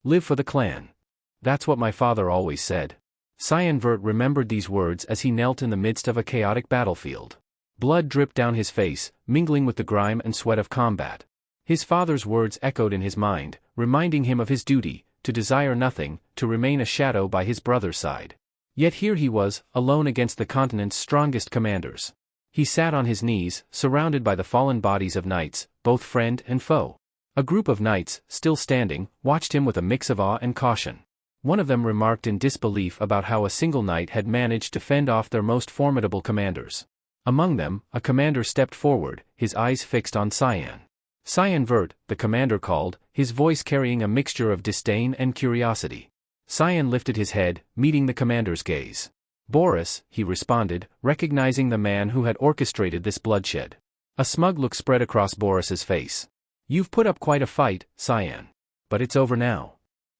Live for the clan. That's what my father always said. Cyan Vert remembered these words as he knelt in the midst of a chaotic battlefield. Blood dripped down his face, mingling with the grime and sweat of combat. His father's words echoed in his mind, reminding him of his duty, to desire nothing, to remain a shadow by his brother's side. Yet here he was, alone against the continent's strongest commanders. He sat on his knees, surrounded by the fallen bodies of knights, both friend and foe. A group of knights, still standing, watched him with a mix of awe and caution. One of them remarked in disbelief about how a single knight had managed to fend off their most formidable commanders. Among them, a commander stepped forward, his eyes fixed on Cyan. Cyan Vert, the commander called, his voice carrying a mixture of disdain and curiosity. Cyan lifted his head, meeting the commander's gaze. Boris, he responded, recognizing the man who had orchestrated this bloodshed. A smug look spread across Boris's face. You've put up quite a fight, Cyan. But it's over now.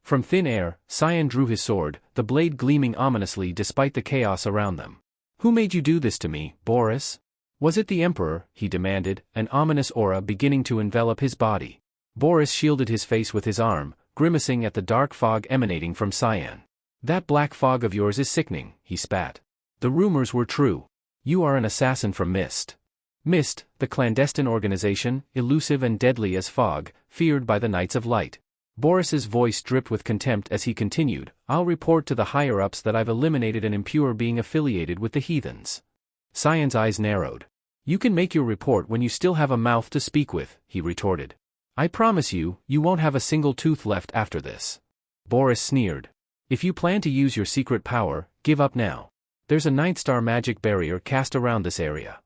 From thin air, Cyan drew his sword, the blade gleaming ominously despite the chaos around them. Who made you do this to me, Boris? Was it the Emperor, he demanded, an ominous aura beginning to envelop his body. Boris shielded his face with his arm, grimacing at the dark fog emanating from Cyan. That black fog of yours is sickening, he spat. The rumors were true. You are an assassin from Mist. Mist, the clandestine organization, elusive and deadly as fog, feared by the Knights of Light. Boris's voice dripped with contempt as he continued, I'll report to the higher-ups that I've eliminated an impure being affiliated with the heathens. Cyan's eyes narrowed. You can make your report when you still have a mouth to speak with, he retorted. I promise you, you won't have a single tooth left after this. Boris sneered. If you plan to use your secret power, give up now. There's a 9-star magic barrier cast around this area.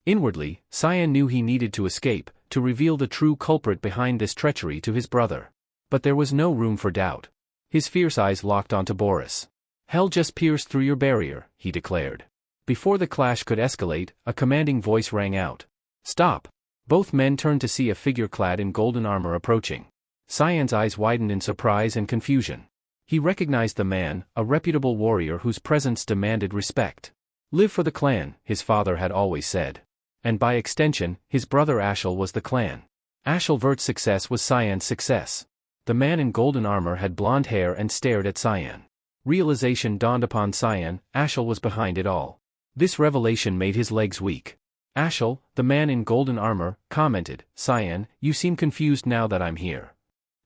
Inwardly, Cyan knew he needed to escape, to reveal the true culprit behind this treachery to his brother. But there was no room for doubt. His fierce eyes locked onto Boris. Hell just pierced through your barrier, he declared. Before the clash could escalate, a commanding voice rang out. Stop! Both men turned to see a figure clad in golden armor approaching. Cyan's eyes widened in surprise and confusion. He recognized the man, a reputable warrior whose presence demanded respect. Live for the clan, his father had always said. And by extension, his brother Ashel was the clan. Ashel Vert's success was Cyan's success. The man in golden armor had blonde hair and stared at Cyan. Realization dawned upon Cyan, Ashel was behind it all. This revelation made his legs weak. Ashel, the man in golden armor, commented, Cyan, you seem confused now that I'm here.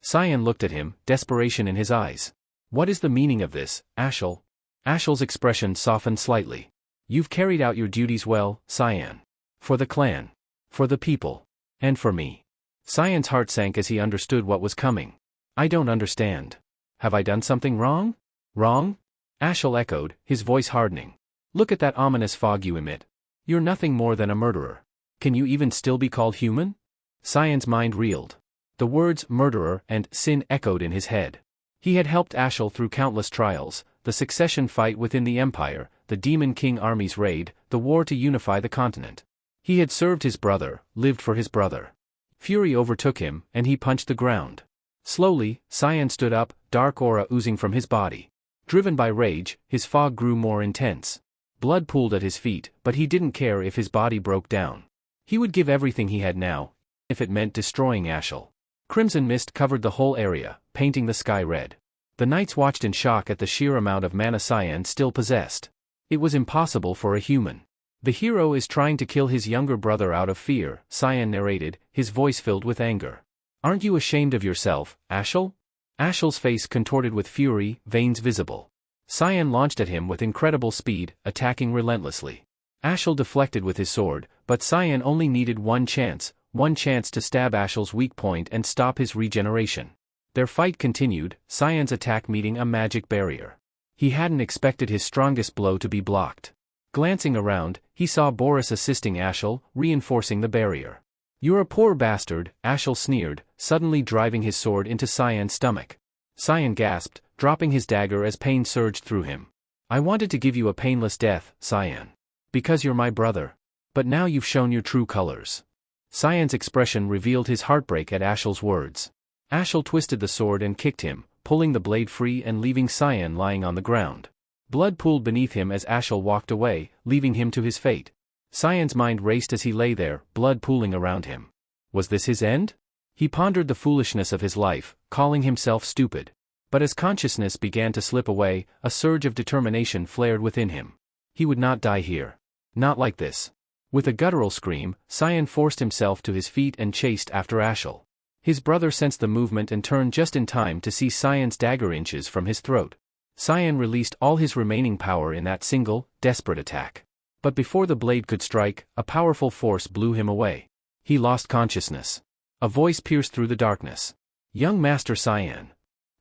Cyan looked at him, desperation in his eyes. What is the meaning of this, Ashel? Ashel's expression softened slightly. You've carried out your duties well, Cyan. For the clan. For the people. And for me. Cyan's heart sank as he understood what was coming. I don't understand. Have I done something wrong? Wrong? Ashel echoed, his voice hardening. Look at that ominous fog you emit. You're nothing more than a murderer. Can you even still be called human? Cyan's mind reeled. The words murderer and sin echoed in his head. He had helped Ashel through countless trials, the succession fight within the Empire, the Demon King army's raid, the war to unify the continent. He had served his brother, lived for his brother. Fury overtook him, and he punched the ground. Slowly, Cyan stood up, dark aura oozing from his body. Driven by rage, his fog grew more intense. Blood pooled at his feet, but he didn't care if his body broke down. He would give everything he had now, if it meant destroying Ashel. Crimson mist covered the whole area, painting the sky red. The knights watched in shock at the sheer amount of mana Cyan still possessed. It was impossible for a human. The hero is trying to kill his younger brother out of fear, Cyan narrated, his voice filled with anger. Aren't you ashamed of yourself, Ashel? Ashel's face contorted with fury, veins visible. Cyan launched at him with incredible speed, attacking relentlessly. Ashel deflected with his sword, but Cyan only needed one chance to stab Ashel's weak point and stop his regeneration. Their fight continued, Cyan's attack meeting a magic barrier. He hadn't expected his strongest blow to be blocked. Glancing around, he saw Boris assisting Ashel, reinforcing the barrier. You're a poor bastard, Ashel sneered, suddenly driving his sword into Cyan's stomach. Cyan gasped, dropping his dagger as pain surged through him. I wanted to give you a painless death, Cyan. Because you're my brother. But now you've shown your true colors. Cyan's expression revealed his heartbreak at Ashel's words. Ashel twisted the sword and kicked him, pulling the blade free and leaving Cyan lying on the ground. Blood pooled beneath him as Ashel walked away, leaving him to his fate. Cyan's mind raced as he lay there, blood pooling around him. Was this his end? He pondered the foolishness of his life, calling himself stupid. But as consciousness began to slip away, a surge of determination flared within him. He would not die here. Not like this. With a guttural scream, Cyan forced himself to his feet and chased after Ashel. His brother sensed the movement and turned just in time to see Cyan's dagger inches from his throat. Cyan released all his remaining power in that single, desperate attack. But before the blade could strike, a powerful force blew him away. He lost consciousness. A voice pierced through the darkness. "Young Master Cyan."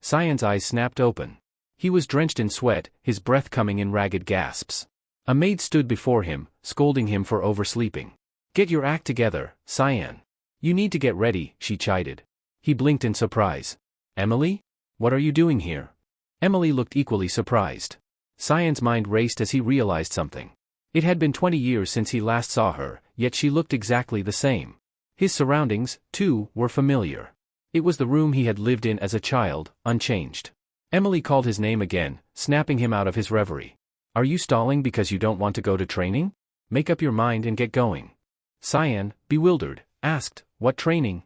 Cyan's eyes snapped open. He was drenched in sweat, his breath coming in ragged gasps. A maid stood before him, scolding him for oversleeping. "Get your act together, Cyan. You need to get ready," she chided. He blinked in surprise. "Emily? What are you doing here?" Emily looked equally surprised. Cyan's mind raced as he realized something. It had been 20 years since he last saw her, yet she looked exactly the same. His surroundings, too, were familiar. It was the room he had lived in as a child, unchanged. Emily called his name again, snapping him out of his reverie. "Are you stalling because you don't want to go to training? Make up your mind and get going." Cyan, bewildered, asked, "What training?"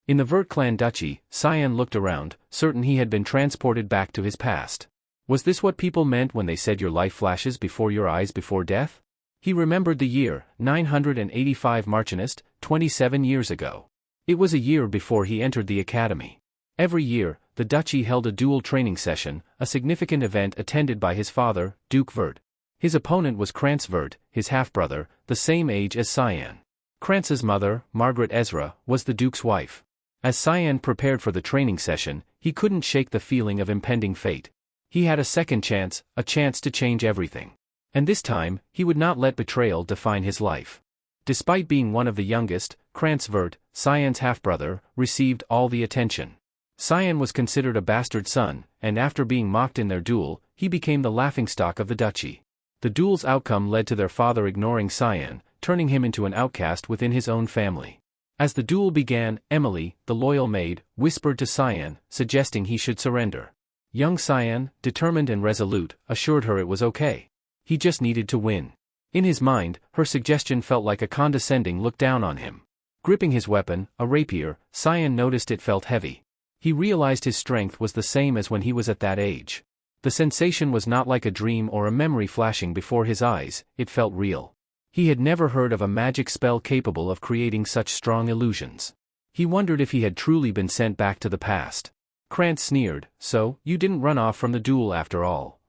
In the Vert clan duchy, Cyan looked around, certain he had been transported back to his past. Was this what people meant when they said your life flashes before your eyes before death? He remembered the year, 985 Marchinist, 27 years ago. It was a year before he entered the academy. Every year, the duchy held a dual training session, a significant event attended by his father, Duke Vert. His opponent was Krantz Vert, his half-brother, the same age as Cyan. Krantz's mother, Margaret Ezra, was the duke's wife. As Cyan prepared for the training session, he couldn't shake the feeling of impending fate. He had a second chance, a chance to change everything. And this time, he would not let betrayal define his life. Despite being one of the youngest, Krantz Vert, Cyan's half-brother, received all the attention. Cyan was considered a bastard son, and after being mocked in their duel, he became the laughingstock of the duchy. The duel's outcome led to their father ignoring Cyan, turning him into an outcast within his own family. As the duel began, Emily, the loyal maid, whispered to Cyan, suggesting he should surrender. Young Cyan, determined and resolute, assured her it was okay. He just needed to win. In his mind, her suggestion felt like a condescending look down on him. Gripping his weapon, a rapier, Cyan noticed it felt heavy. He realized his strength was the same as when he was at that age. The sensation was not like a dream or a memory flashing before his eyes, it felt real. He had never heard of a magic spell capable of creating such strong illusions. He wondered if he had truly been sent back to the past. Krantz sneered, "So, you didn't run off from the duel after all."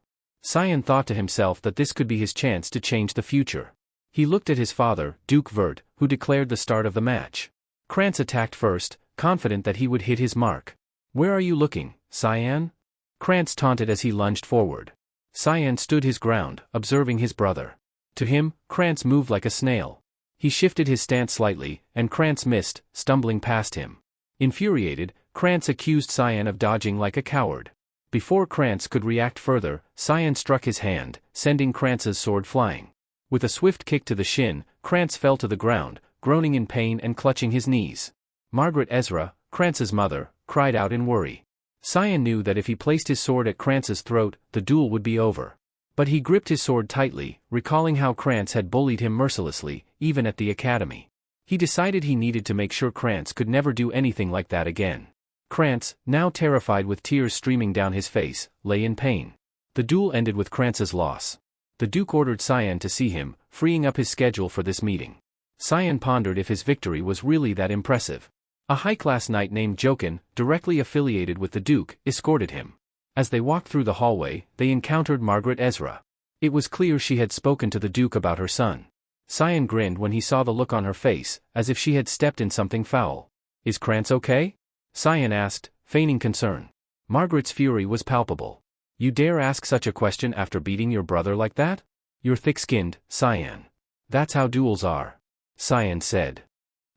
Cyan thought to himself that this could be his chance to change the future. He looked at his father, Duke Vert, who declared the start of the match. Krantz attacked first, confident that he would hit his mark. "Where are you looking, Cyan?" Krantz taunted as he lunged forward. Cyan stood his ground, observing his brother. To him, Krantz moved like a snail. He shifted his stance slightly, and Krantz missed, stumbling past him. Infuriated, Krantz accused Cyan of dodging like a coward. Before Krantz could react further, Cyan struck his hand, sending Krantz's sword flying. With a swift kick to the shin, Krantz fell to the ground, groaning in pain and clutching his knees. Margaret Ezra, Krantz's mother, cried out in worry. Cyan knew that if he placed his sword at Krantz's throat, the duel would be over. But he gripped his sword tightly, recalling how Krantz had bullied him mercilessly, even at the academy. He decided he needed to make sure Krantz could never do anything like that again. Krantz, now terrified with tears streaming down his face, lay in pain. The duel ended with Krantz's loss. The Duke ordered Cyan to see him, freeing up his schedule for this meeting. Cyan pondered if his victory was really that impressive. A high-class knight named Jokin, directly affiliated with the Duke, escorted him. As they walked through the hallway, they encountered Margaret Ezra. It was clear she had spoken to the Duke about her son. Cyan grinned when he saw the look on her face, as if she had stepped in something foul. "Is Krantz okay?" Cyan asked, feigning concern. Margaret's fury was palpable. "You dare ask such a question after beating your brother like that? You're thick-skinned, Cyan. That's how duels are," Cyan said.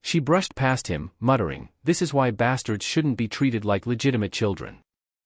She brushed past him, muttering, "This is why bastards shouldn't be treated like legitimate children."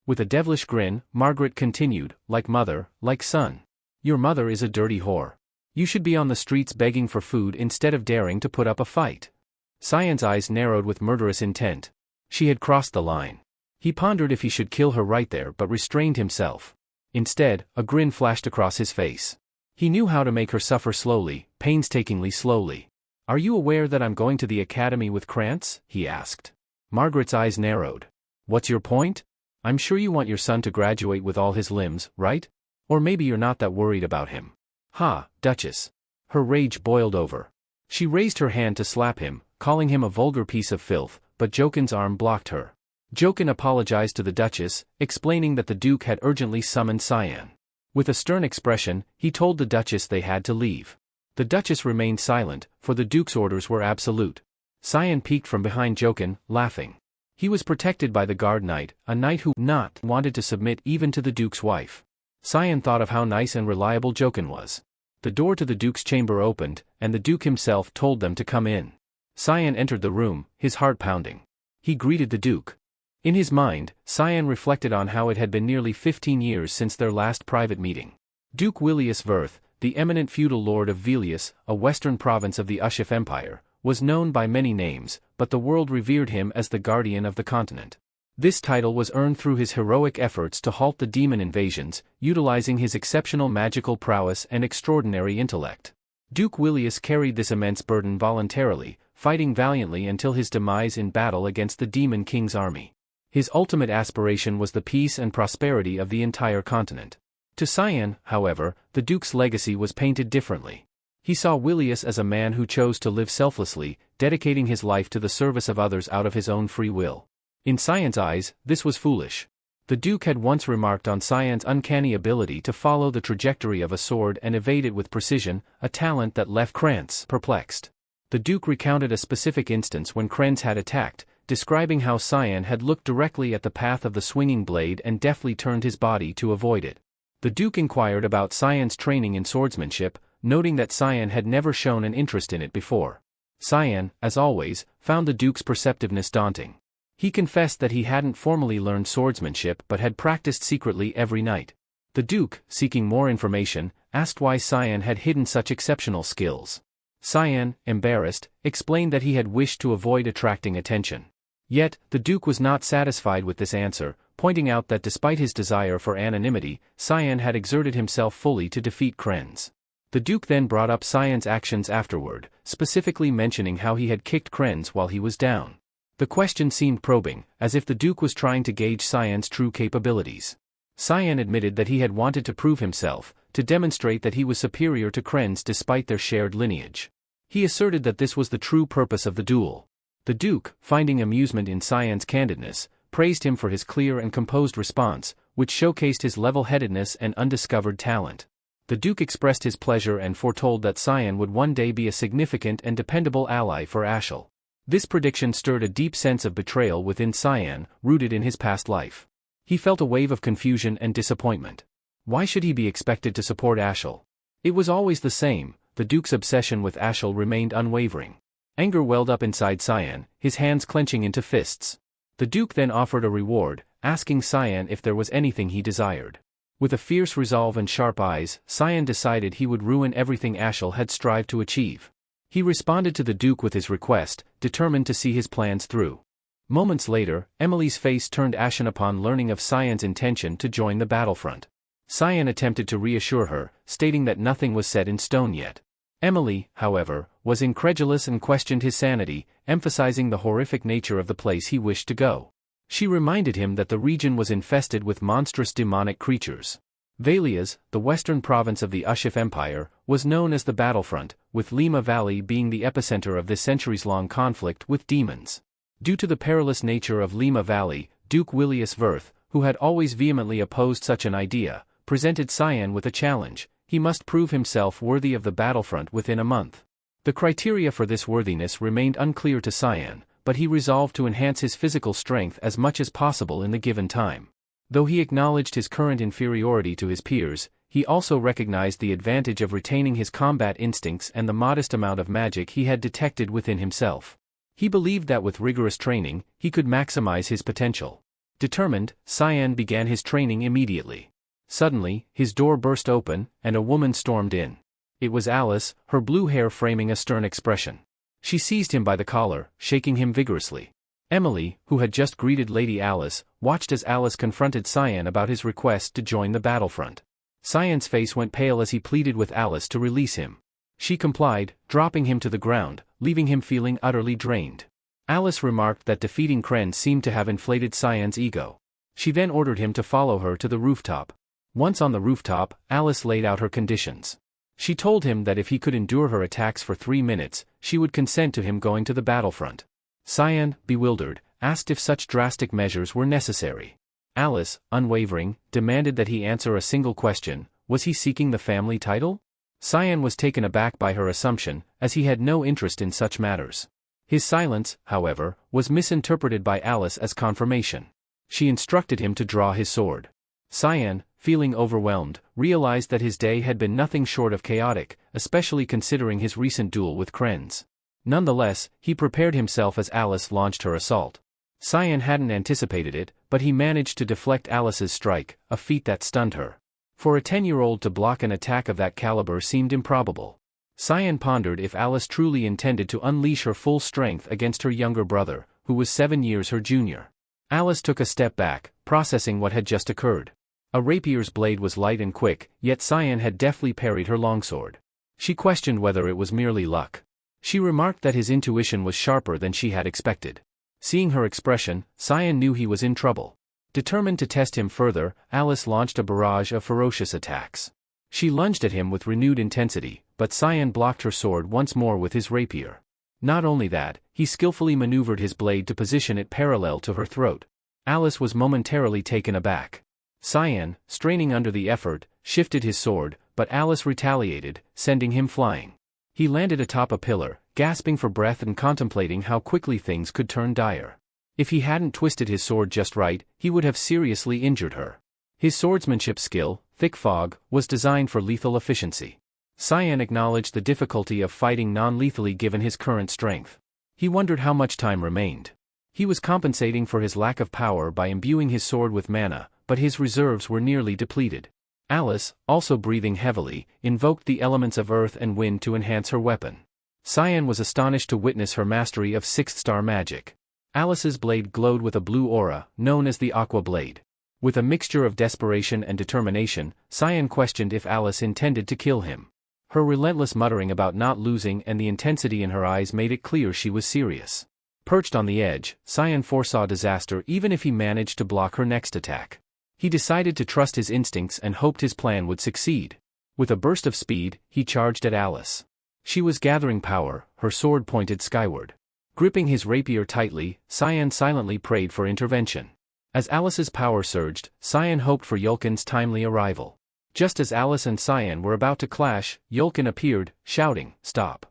With a devilish grin, Margaret continued, "Like mother, like son. Your mother is a dirty whore. You should be on the streets begging for food instead of daring to put up a fight." Cyan's eyes narrowed with murderous intent. She had crossed the line. He pondered if he should kill her right there but restrained himself. Instead, a grin flashed across his face. He knew how to make her suffer slowly, painstakingly slowly. "Are you aware that I'm going to the academy with Krantz?" he asked. Margaret's eyes narrowed. "What's your point?" I'm sure you want your son to graduate with all his limbs, right? Or maybe you're not that worried about him. Ha, Duchess. Her rage boiled over. She raised her hand to slap him, calling him a vulgar piece of filth, but Jokin's arm blocked her. Jokin apologized to the Duchess, explaining that the Duke had urgently summoned Cyan. With a stern expression, he told the Duchess they had to leave. The Duchess remained silent, for the Duke's orders were absolute. Cyan peeked from behind Jokin, laughing. He was protected by the guard knight, a knight who not wanted to submit even to the Duke's wife. Cyan thought of how nice and reliable Jokin was. The door to the Duke's chamber opened, and the Duke himself told them to come in. Cyan entered the room, his heart pounding. He greeted the Duke. In his mind, Cyan reflected on how it had been nearly 15 years since their last private meeting. Duke Willius Verth, the eminent feudal lord of Velius, a western province of the Ushif Empire, was known by many names, but the world revered him as the guardian of the continent. This title was earned through his heroic efforts to halt the demon invasions, utilizing his exceptional magical prowess and extraordinary intellect. Duke Willius carried this immense burden voluntarily, fighting valiantly until his demise in battle against the Demon King's army. His ultimate aspiration was the peace and prosperity of the entire continent. To Cyan, however, the Duke's legacy was painted differently. He saw Willius as a man who chose to live selflessly, dedicating his life to the service of others out of his own free will. In Cyan's eyes, this was foolish. The Duke had once remarked on Cyan's uncanny ability to follow the trajectory of a sword and evade it with precision, a talent that left Krantz perplexed. The Duke recounted a specific instance when Krantz had attacked, describing how Cyan had looked directly at the path of the swinging blade and deftly turned his body to avoid it. The Duke inquired about Cyan's training in swordsmanship, noting that Cyan had never shown an interest in it before. Cyan, as always, found the Duke's perceptiveness daunting. He confessed that he hadn't formally learned swordsmanship but had practiced secretly every night. The Duke, seeking more information, asked why Cyan had hidden such exceptional skills. Cyan, embarrassed, explained that he had wished to avoid attracting attention. Yet, the Duke was not satisfied with this answer, pointing out that despite his desire for anonymity, Cyan had exerted himself fully to defeat Krantz. The Duke then brought up Cyan's actions afterward, specifically mentioning how he had kicked Krantz while he was down. The question seemed probing, as if the Duke was trying to gauge Cyan's true capabilities. Cyan admitted that he had wanted to prove himself, to demonstrate that he was superior to Krantz despite their shared lineage. He asserted that this was the true purpose of the duel. The Duke, finding amusement in Cyan's candidness, praised him for his clear and composed response, which showcased his level-headedness and undiscovered talent. The Duke expressed his pleasure and foretold that Cyan would one day be a significant and dependable ally for Ashel. This prediction stirred a deep sense of betrayal within Cyan, rooted in his past life. He felt a wave of confusion and disappointment. Why should he be expected to support Ashel? It was always the same, the Duke's obsession with Ashel remained unwavering. Anger welled up inside Cyan, his hands clenching into fists. The Duke then offered a reward, asking Cyan if there was anything he desired. With a fierce resolve and sharp eyes, Cyan decided he would ruin everything Ashel had strived to achieve. He responded to the Duke with his request, determined to see his plans through. Moments later, Emily's face turned ashen upon learning of Cyan's intention to join the battlefront. Cyan attempted to reassure her, stating that nothing was set in stone yet. Emily, however, was incredulous and questioned his sanity, emphasizing the horrific nature of the place he wished to go. She reminded him that the region was infested with monstrous demonic creatures. Velias, the western province of the Ushif Empire, was known as the battlefront, with Lima Valley being the epicenter of this centuries-long conflict with demons. Due to the perilous nature of Lima Valley, Duke Willius Verth, who had always vehemently opposed such an idea, presented Cyan with a challenge. He must prove himself worthy of the battlefront within a month. The criteria for this worthiness remained unclear to Cyan, but he resolved to enhance his physical strength as much as possible in the given time. Though he acknowledged his current inferiority to his peers, he also recognized the advantage of retaining his combat instincts and the modest amount of magic he had detected within himself. He believed that with rigorous training, he could maximize his potential. Determined, Cyan began his training immediately. Suddenly, his door burst open, and a woman stormed in. It was Alice, her blue hair framing a stern expression. She seized him by the collar, shaking him vigorously. Emily, who had just greeted Lady Alice, watched as Alice confronted Cyan about his request to join the battlefront. Cyan's face went pale as he pleaded with Alice to release him. She complied, dropping him to the ground, leaving him feeling utterly drained. Alice remarked that defeating Kren seemed to have inflated Cyan's ego. She then ordered him to follow her to the rooftop. Once on the rooftop, Alice laid out her conditions. She told him that if he could endure her attacks for 3 minutes, she would consent to him going to the battlefront. Cyan, bewildered, asked if such drastic measures were necessary. Alice, unwavering, demanded that he answer a single question: was he seeking the family title? Cyan was taken aback by her assumption, as he had no interest in such matters. His silence, however, was misinterpreted by Alice as confirmation. She instructed him to draw his sword. Cyan, feeling overwhelmed, realized that his day had been nothing short of chaotic, especially considering his recent duel with Krenz. Nonetheless, he prepared himself as Alice launched her assault. Cyan hadn't anticipated it, but he managed to deflect Alice's strike, a feat that stunned her. For a 10-year-old to block an attack of that caliber seemed improbable. Cyan pondered if Alice truly intended to unleash her full strength against her younger brother, who was 7 years her junior. Alice took a step back, processing what had just occurred. A rapier's blade was light and quick, yet Cyan had deftly parried her longsword. She questioned whether it was merely luck. She remarked that his intuition was sharper than she had expected. Seeing her expression, Cyan knew he was in trouble. Determined to test him further, Alice launched a barrage of ferocious attacks. She lunged at him with renewed intensity, but Cyan blocked her sword once more with his rapier. Not only that, he skillfully maneuvered his blade to position it parallel to her throat. Alice was momentarily taken aback. Cyan, straining under the effort, shifted his sword, but Alice retaliated, sending him flying. He landed atop a pillar, gasping for breath and contemplating how quickly things could turn dire. If he hadn't twisted his sword just right, he would have seriously injured her. His swordsmanship skill, thick fog, was designed for lethal efficiency. Cyan acknowledged the difficulty of fighting non-lethally given his current strength. He wondered how much time remained. He was compensating for his lack of power by imbuing his sword with mana, but his reserves were nearly depleted. Alice, also breathing heavily, invoked the elements of earth and wind to enhance her weapon. Cyan was astonished to witness her mastery of 6th-star magic. Alice's blade glowed with a blue aura, known as the Aqua Blade. With a mixture of desperation and determination, Cyan questioned if Alice intended to kill him. Her relentless muttering about not losing and the intensity in her eyes made it clear she was serious. Perched on the edge, Cyan foresaw disaster even if he managed to block her next attack. He decided to trust his instincts and hoped his plan would succeed. With a burst of speed, he charged at Alice. She was gathering power, her sword pointed skyward. Gripping his rapier tightly, Cyan silently prayed for intervention. As Alice's power surged, Cyan hoped for Yulkin's timely arrival. Just as Alice and Cyan were about to clash, Yulkin appeared, shouting, "Stop!"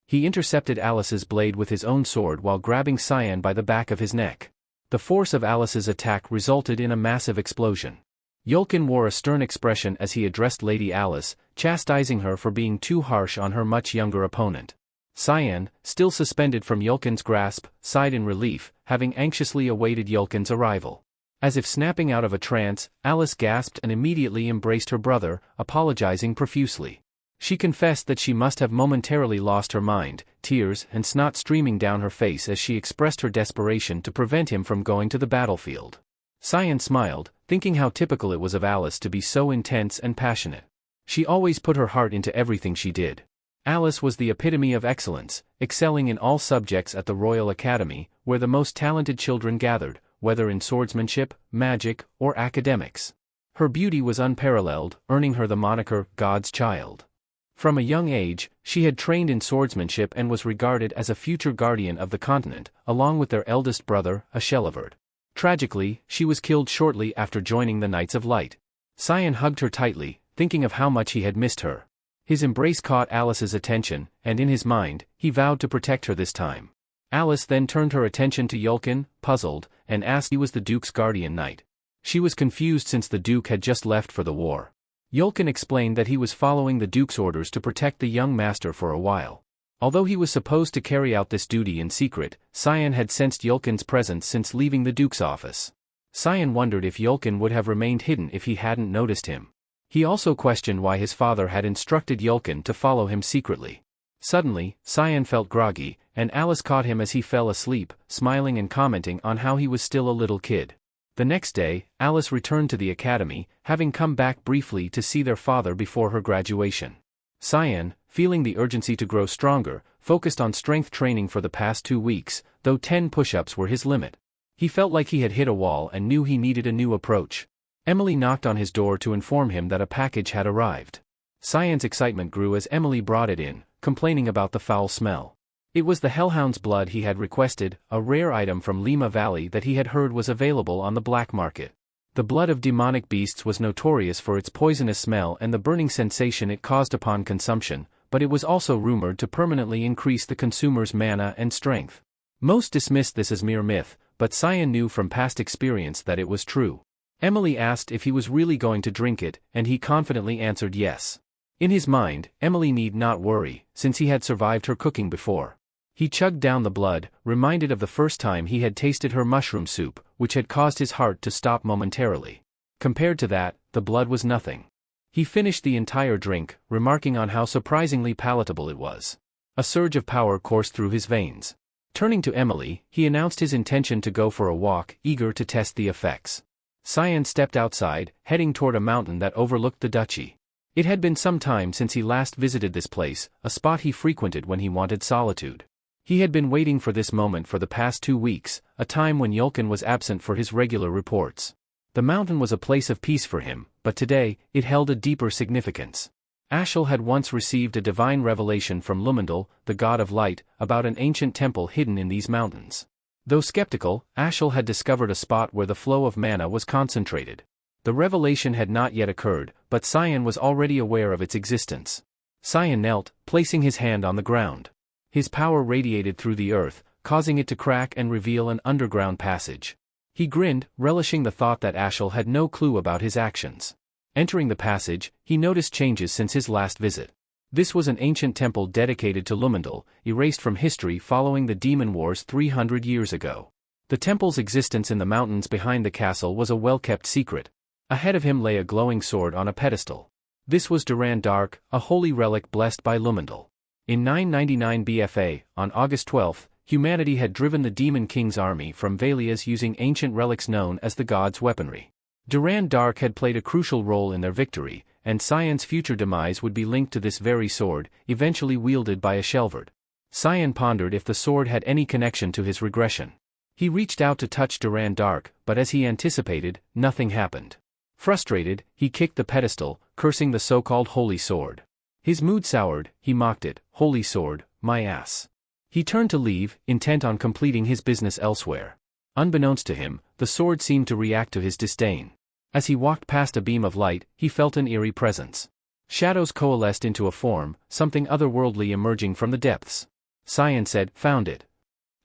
He intercepted Alice's blade with his own sword while grabbing Cyan by the back of his neck. The force of Alice's attack resulted in a massive explosion. Yulkin wore a stern expression as he addressed Lady Alice, chastising her for being too harsh on her much younger opponent. Cyan, still suspended from Yulkin's grasp, sighed in relief, having anxiously awaited Yulkin's arrival. As if snapping out of a trance, Alice gasped and immediately embraced her brother, apologizing profusely. She confessed that she must have momentarily lost her mind, tears and snot streaming down her face as she expressed her desperation to prevent him from going to the battlefield. Cyan smiled, thinking how typical it was of Alice to be so intense and passionate. She always put her heart into everything she did. Alice was the epitome of excellence, excelling in all subjects at the Royal Academy, where the most talented children gathered, whether in swordsmanship, magic, or academics. Her beauty was unparalleled, earning her the moniker, God's Child. From a young age, she had trained in swordsmanship and was regarded as a future guardian of the continent, along with their eldest brother, Ashelivert. Tragically, she was killed shortly after joining the Knights of Light. Cyan hugged her tightly, thinking of how much he had missed her. His embrace caught Alice's attention, and in his mind, he vowed to protect her this time. Alice then turned her attention to Yulkin, puzzled, and asked if he was the Duke's guardian knight. She was confused since the Duke had just left for the war. Yulkin explained that he was following the Duke's orders to protect the young master for a while. Although he was supposed to carry out this duty in secret, Cyan had sensed Yulkin's presence since leaving the Duke's office. Cyan wondered if Yulkin would have remained hidden if he hadn't noticed him. He also questioned why his father had instructed Yulkin to follow him secretly. Suddenly, Cyan felt groggy, and Alice caught him as he fell asleep, smiling and commenting on how he was still a little kid. The next day, Alice returned to the academy, having come back briefly to see their father before her graduation. Cyan, feeling the urgency to grow stronger, focused on strength training for the past 2 weeks, though 10 push-ups were his limit. He felt like he had hit a wall and knew he needed a new approach. Emily knocked on his door to inform him that a package had arrived. Cyan's excitement grew as Emily brought it in, complaining about the foul smell. It was the hellhound's blood he had requested, a rare item from Lima Valley that he had heard was available on the black market. The blood of demonic beasts was notorious for its poisonous smell and the burning sensation it caused upon consumption, but it was also rumored to permanently increase the consumer's mana and strength. Most dismissed this as mere myth, but Cyan knew from past experience that it was true. Emily asked if he was really going to drink it, and he confidently answered yes. In his mind, Emily need not worry, since he had survived her cooking before. He chugged down the blood, reminded of the first time he had tasted her mushroom soup, which had caused his heart to stop momentarily. Compared to that, the blood was nothing. He finished the entire drink, remarking on how surprisingly palatable it was. A surge of power coursed through his veins. Turning to Emily, he announced his intention to go for a walk, eager to test the effects. Cyan stepped outside, heading toward a mountain that overlooked the duchy. It had been some time since he last visited this place, a spot he frequented when he wanted solitude. He had been waiting for this moment for the past 2 weeks, a time when Yulkin was absent for his regular reports. The mountain was a place of peace for him, but today, it held a deeper significance. Ashel had once received a divine revelation from Lumendal, the god of light, about an ancient temple hidden in these mountains. Though skeptical, Ashel had discovered a spot where the flow of mana was concentrated. The revelation had not yet occurred, but Cyan was already aware of its existence. Cyan knelt, placing his hand on the ground. His power radiated through the earth, causing it to crack and reveal an underground passage. He grinned, relishing the thought that Ashel had no clue about his actions. Entering the passage, he noticed changes since his last visit. This was an ancient temple dedicated to Lumendal, erased from history following the demon wars 300 years ago. The temple's existence in the mountains behind the castle was a well-kept secret. Ahead of him lay a glowing sword on a pedestal. This was Duran Dark, a holy relic blessed by Lumendal. In 999 BFA, on August 12, humanity had driven the Demon King's army from Valias using ancient relics known as the God's Weaponry. Duran Dark had played a crucial role in their victory, and Cyan's future demise would be linked to this very sword, eventually wielded by a Shelvard. Cyan pondered if the sword had any connection to his regression. He reached out to touch Duran Dark, but as he anticipated, nothing happened. Frustrated, he kicked the pedestal, cursing the so-called holy sword. His mood soured, he mocked it, "Holy sword, my ass." He turned to leave, intent on completing his business elsewhere. Unbeknownst to him, the sword seemed to react to his disdain. As he walked past a beam of light, he felt an eerie presence. Shadows coalesced into a form, something otherworldly emerging from the depths. Cyan said, "Found it."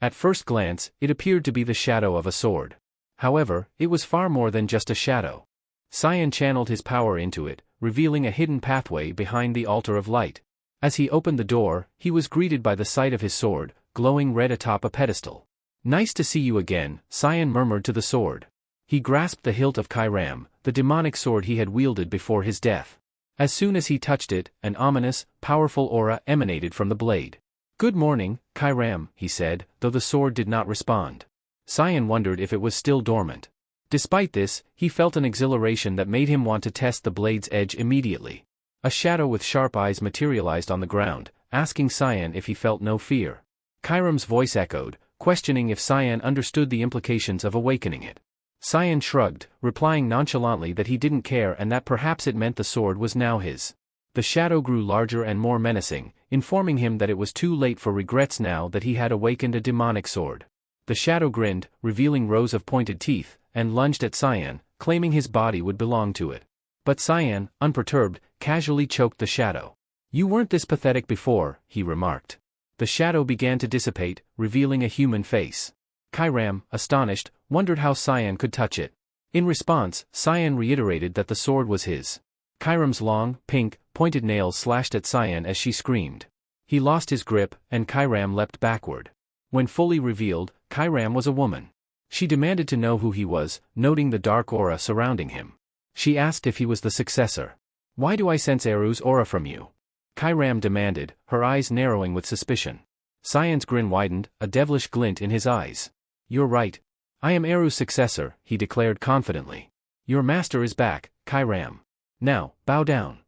At first glance, it appeared to be the shadow of a sword. However, it was far more than just a shadow. Cyan channeled his power into it, revealing a hidden pathway behind the altar of light. As he opened the door, he was greeted by the sight of his sword, glowing red atop a pedestal. "Nice to see you again," Cyan murmured to the sword. He grasped the hilt of Kyram, the demonic sword he had wielded before his death. As soon as he touched it, an ominous, powerful aura emanated from the blade. "Good morning, Kyram," he said, though the sword did not respond. Cyan wondered if it was still dormant. Despite this, he felt an exhilaration that made him want to test the blade's edge immediately. A shadow with sharp eyes materialized on the ground, asking Cyan if he felt no fear. Kyram's voice echoed, questioning if Cyan understood the implications of awakening it. Cyan shrugged, replying nonchalantly that he didn't care and that perhaps it meant the sword was now his. The shadow grew larger and more menacing, informing him that it was too late for regrets now that he had awakened a demonic sword. The shadow grinned, revealing rows of pointed teeth, and lunged at Cyan, claiming his body would belong to it. But Cyan, unperturbed, casually choked the shadow. "You weren't this pathetic before," he remarked. The shadow began to dissipate, revealing a human face. Kyram, astonished, wondered how Cyan could touch it. In response, Cyan reiterated that the sword was his. Kyram's long, pink, pointed nails slashed at Cyan as she screamed. He lost his grip, and Kyram leapt backward. When fully revealed, Kyram was a woman. She demanded to know who he was, noting the dark aura surrounding him. She asked if he was the successor. "Why do I sense Eru's aura from you?" Kyram demanded, her eyes narrowing with suspicion. Cyan's grin widened, a devilish glint in his eyes. "You're right. I am Eru's successor," he declared confidently. "Your master is back, Kyram. Now, bow down."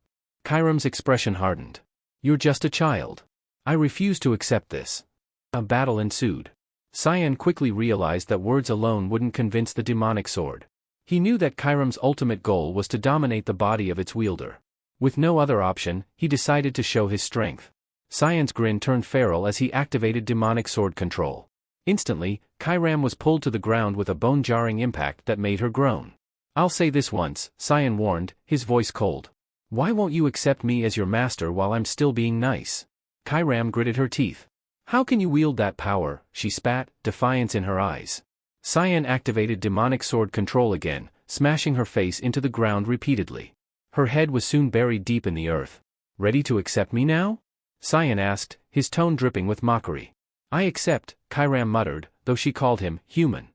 Kyram's expression hardened. "You're just a child. I refuse to accept this." A battle ensued. Cyan quickly realized that words alone wouldn't convince the demonic sword. He knew that Kairam's ultimate goal was to dominate the body of its wielder. With no other option, he decided to show his strength. Cyan's grin turned feral as he activated demonic sword control. Instantly, Kairam was pulled to the ground with a bone-jarring impact that made her groan. "I'll say this once," Cyan warned, his voice cold. "Why won't you accept me as your master while I'm still being nice?" Kairam gritted her teeth. "How can you wield that power?" she spat, defiance in her eyes. Cyan activated demonic sword control again, smashing her face into the ground repeatedly. Her head was soon buried deep in the earth. "Ready to accept me now?" Cyan asked, his tone dripping with mockery. "I accept," Kairam muttered, though she called him human.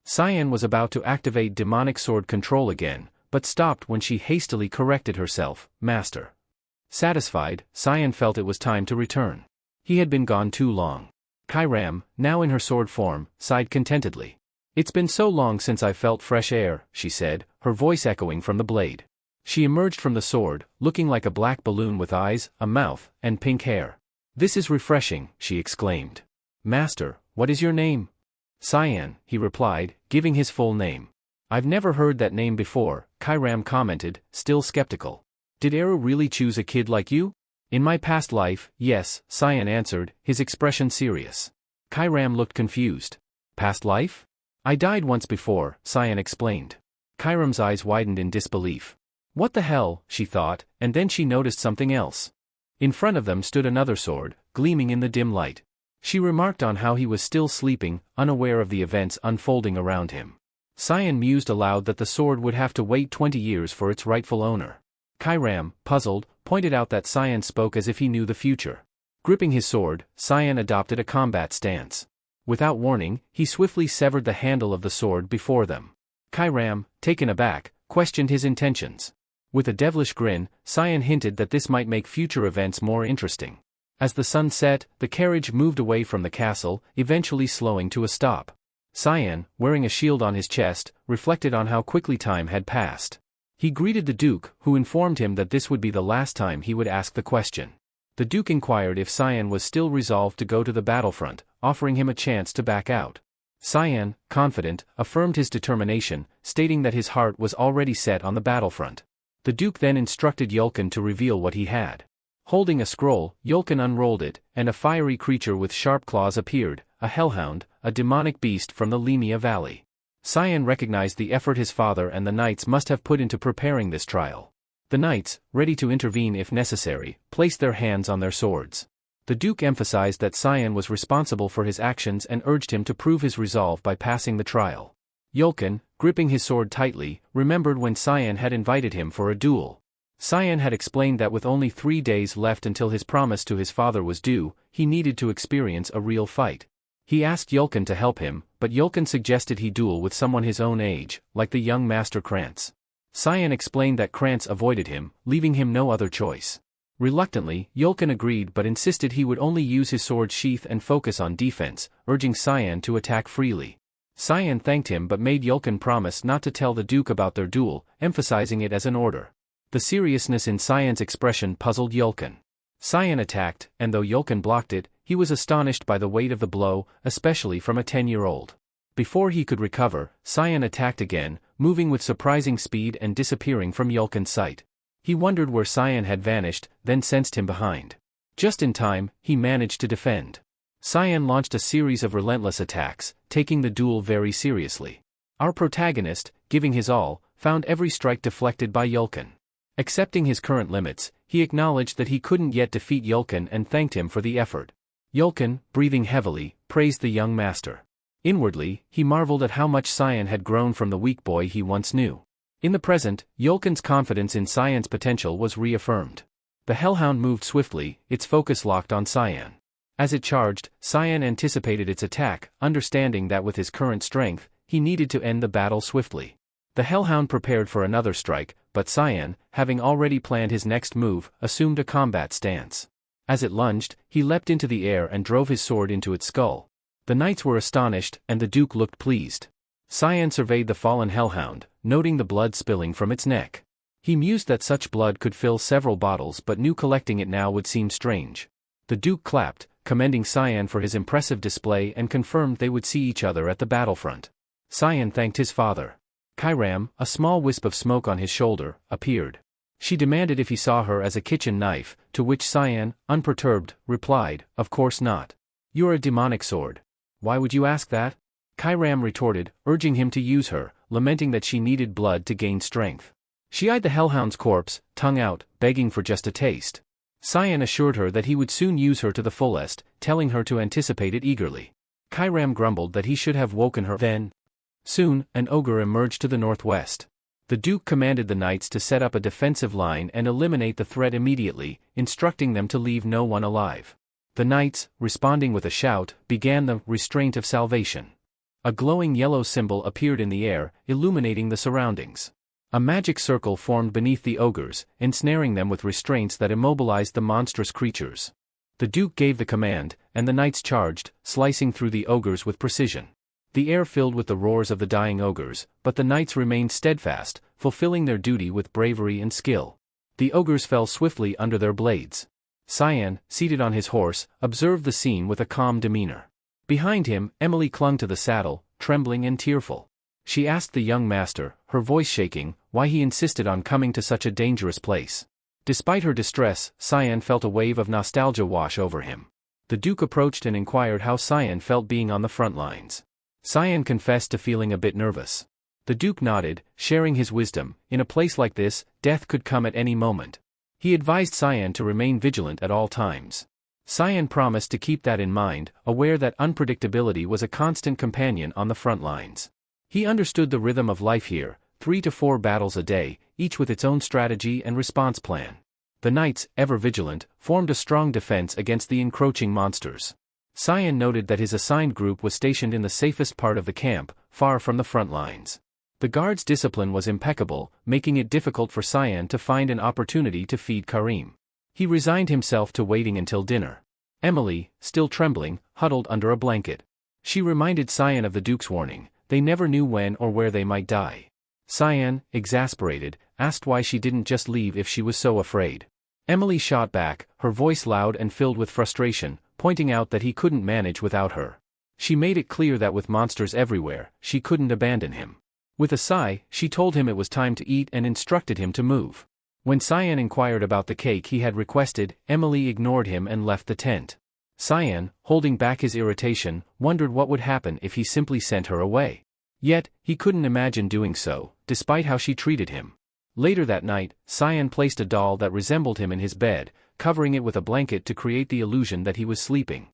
Cyan was about to activate demonic sword control again, but stopped when she hastily corrected herself, "Master." Satisfied, Cyan felt it was time to return. He had been gone too long. Kairam, now in her sword form, sighed contentedly. "It's been so long since I felt fresh air," she said, her voice echoing from the blade. She emerged from the sword, looking like a black balloon with eyes, a mouth, and pink hair. "This is refreshing," she exclaimed. "Master, what is your name?" "Cyan," he replied, giving his full name. "I've never heard that name before," Kairam commented, still skeptical. "Did Eru really choose a kid like you?" "In my past life, yes," Cyan answered, his expression serious. Kairam looked confused. "Past life?" "I died once before," Cyan explained. Kairam's eyes widened in disbelief. "What the hell?" she thought, and then she noticed something else. In front of them stood another sword, gleaming in the dim light. She remarked on how he was still sleeping, unaware of the events unfolding around him. Cyan mused aloud that the sword would have to wait 20 years for its rightful owner. Kairam, puzzled, pointed out that Cyan spoke as if he knew the future. Gripping his sword, Cyan adopted a combat stance. Without warning, he swiftly severed the handle of the sword before them. Kairam, taken aback, questioned his intentions. With a devilish grin, Cyan hinted that this might make future events more interesting. As the sun set, the carriage moved away from the castle, eventually slowing to a stop. Cyan, wearing a shield on his chest, reflected on how quickly time had passed. He greeted the Duke, who informed him that this would be the last time he would ask the question. The Duke inquired if Cyan was still resolved to go to the battlefront, offering him a chance to back out. Cyan, confident, affirmed his determination, stating that his heart was already set on the battlefront. The Duke then instructed Yulkin to reveal what he had. Holding a scroll, Yulkin unrolled it, and a fiery creature with sharp claws appeared, a hellhound, a demonic beast from the Limia Valley. Cyan recognized the effort his father and the knights must have put into preparing this trial. The knights, ready to intervene if necessary, placed their hands on their swords. The Duke emphasized that Cyan was responsible for his actions and urged him to prove his resolve by passing the trial. Yulkin, gripping his sword tightly, remembered when Cyan had invited him for a duel. Cyan had explained that with only 3 days left until his promise to his father was due, he needed to experience a real fight. He asked Yulkin to help him, but Yulkin suggested he duel with someone his own age, like the young Master Krantz. Cyan explained that Krantz avoided him, leaving him no other choice. Reluctantly, Yulkin agreed but insisted he would only use his sword sheath and focus on defense, urging Cyan to attack freely. Cyan thanked him but made Yulkin promise not to tell the Duke about their duel, emphasizing it as an order. The seriousness in Cyan's expression puzzled Yulkin. Cyan attacked, and though Yulkin blocked it, he was astonished by the weight of the blow, especially from a 10-year-old. Before he could recover, Cyan attacked again, moving with surprising speed and disappearing from Yulkin's sight. He wondered where Cyan had vanished, then sensed him behind. Just in time, he managed to defend. Cyan launched a series of relentless attacks, taking the duel very seriously. Our protagonist, giving his all, found every strike deflected by Yulkin. Accepting his current limits, he acknowledged that he couldn't yet defeat Yulkin and thanked him for the effort. Yulkin, breathing heavily, praised the young master. Inwardly, he marveled at how much Cyan had grown from the weak boy he once knew. In the present, Yulkin's confidence in Cyan's potential was reaffirmed. The hellhound moved swiftly, its focus locked on Cyan. As it charged, Cyan anticipated its attack, understanding that with his current strength, he needed to end the battle swiftly. The hellhound prepared for another strike, but Cyan, having already planned his next move, assumed a combat stance. As it lunged, he leapt into the air and drove his sword into its skull. The knights were astonished, and the Duke looked pleased. Cyan surveyed the fallen hellhound, noting the blood spilling from its neck. He mused that such blood could fill several bottles but knew collecting it now would seem strange. The Duke clapped, commending Cyan for his impressive display and confirmed they would see each other at the battlefront. Cyan thanked his father. Kairam, a small wisp of smoke on his shoulder, appeared. She demanded if he saw her as a kitchen knife, to which Cyan, unperturbed, replied, "Of course not. You're a demonic sword. Why would you ask that?" Kairam retorted, urging him to use her, lamenting that she needed blood to gain strength. She eyed the hellhound's corpse, tongue out, begging for just a taste. Cyan assured her that he would soon use her to the fullest, telling her to anticipate it eagerly. Kairam grumbled that he should have woken her then. Soon, an ogre emerged to the northwest. The Duke commanded the knights to set up a defensive line and eliminate the threat immediately, instructing them to leave no one alive. The knights, responding with a shout, began the restraint of salvation. A glowing yellow symbol appeared in the air, illuminating the surroundings. A magic circle formed beneath the ogres, ensnaring them with restraints that immobilized the monstrous creatures. The Duke gave the command, and the knights charged, slicing through the ogres with precision. The air filled with the roars of the dying ogres, but the knights remained steadfast, fulfilling their duty with bravery and skill. The ogres fell swiftly under their blades. Cyan, seated on his horse, observed the scene with a calm demeanor. Behind him, Emily clung to the saddle, trembling and tearful. She asked the young master, her voice shaking, why he insisted on coming to such a dangerous place. Despite her distress, Cyan felt a wave of nostalgia wash over him. The Duke approached and inquired how Cyan felt being on the front lines. Cyan confessed to feeling a bit nervous. The Duke nodded, sharing his wisdom. In a place like this, death could come at any moment. He advised Cyan to remain vigilant at all times. Cyan promised to keep that in mind, aware that unpredictability was a constant companion on the front lines. He understood the rhythm of life here, 3 to 4 battles a day, each with its own strategy and response plan. The knights, ever vigilant, formed a strong defense against the encroaching monsters. Cyan noted that his assigned group was stationed in the safest part of the camp, far from the front lines. The guards' discipline was impeccable, making it difficult for Cyan to find an opportunity to feed Karim. He resigned himself to waiting until dinner. Emily, still trembling, huddled under a blanket. She reminded Cyan of the Duke's warning, they never knew when or where they might die. Cyan, exasperated, asked why she didn't just leave if she was so afraid. Emily shot back, her voice loud and filled with frustration, pointing out that he couldn't manage without her. She made it clear that with monsters everywhere, she couldn't abandon him. With a sigh, she told him it was time to eat and instructed him to move. When Cyan inquired about the cake he had requested, Emily ignored him and left the tent. Cyan, holding back his irritation, wondered what would happen if he simply sent her away. Yet, he couldn't imagine doing so, despite how she treated him. Later that night, Cyan placed a doll that resembled him in his bed, covering it with a blanket to create the illusion that he was sleeping.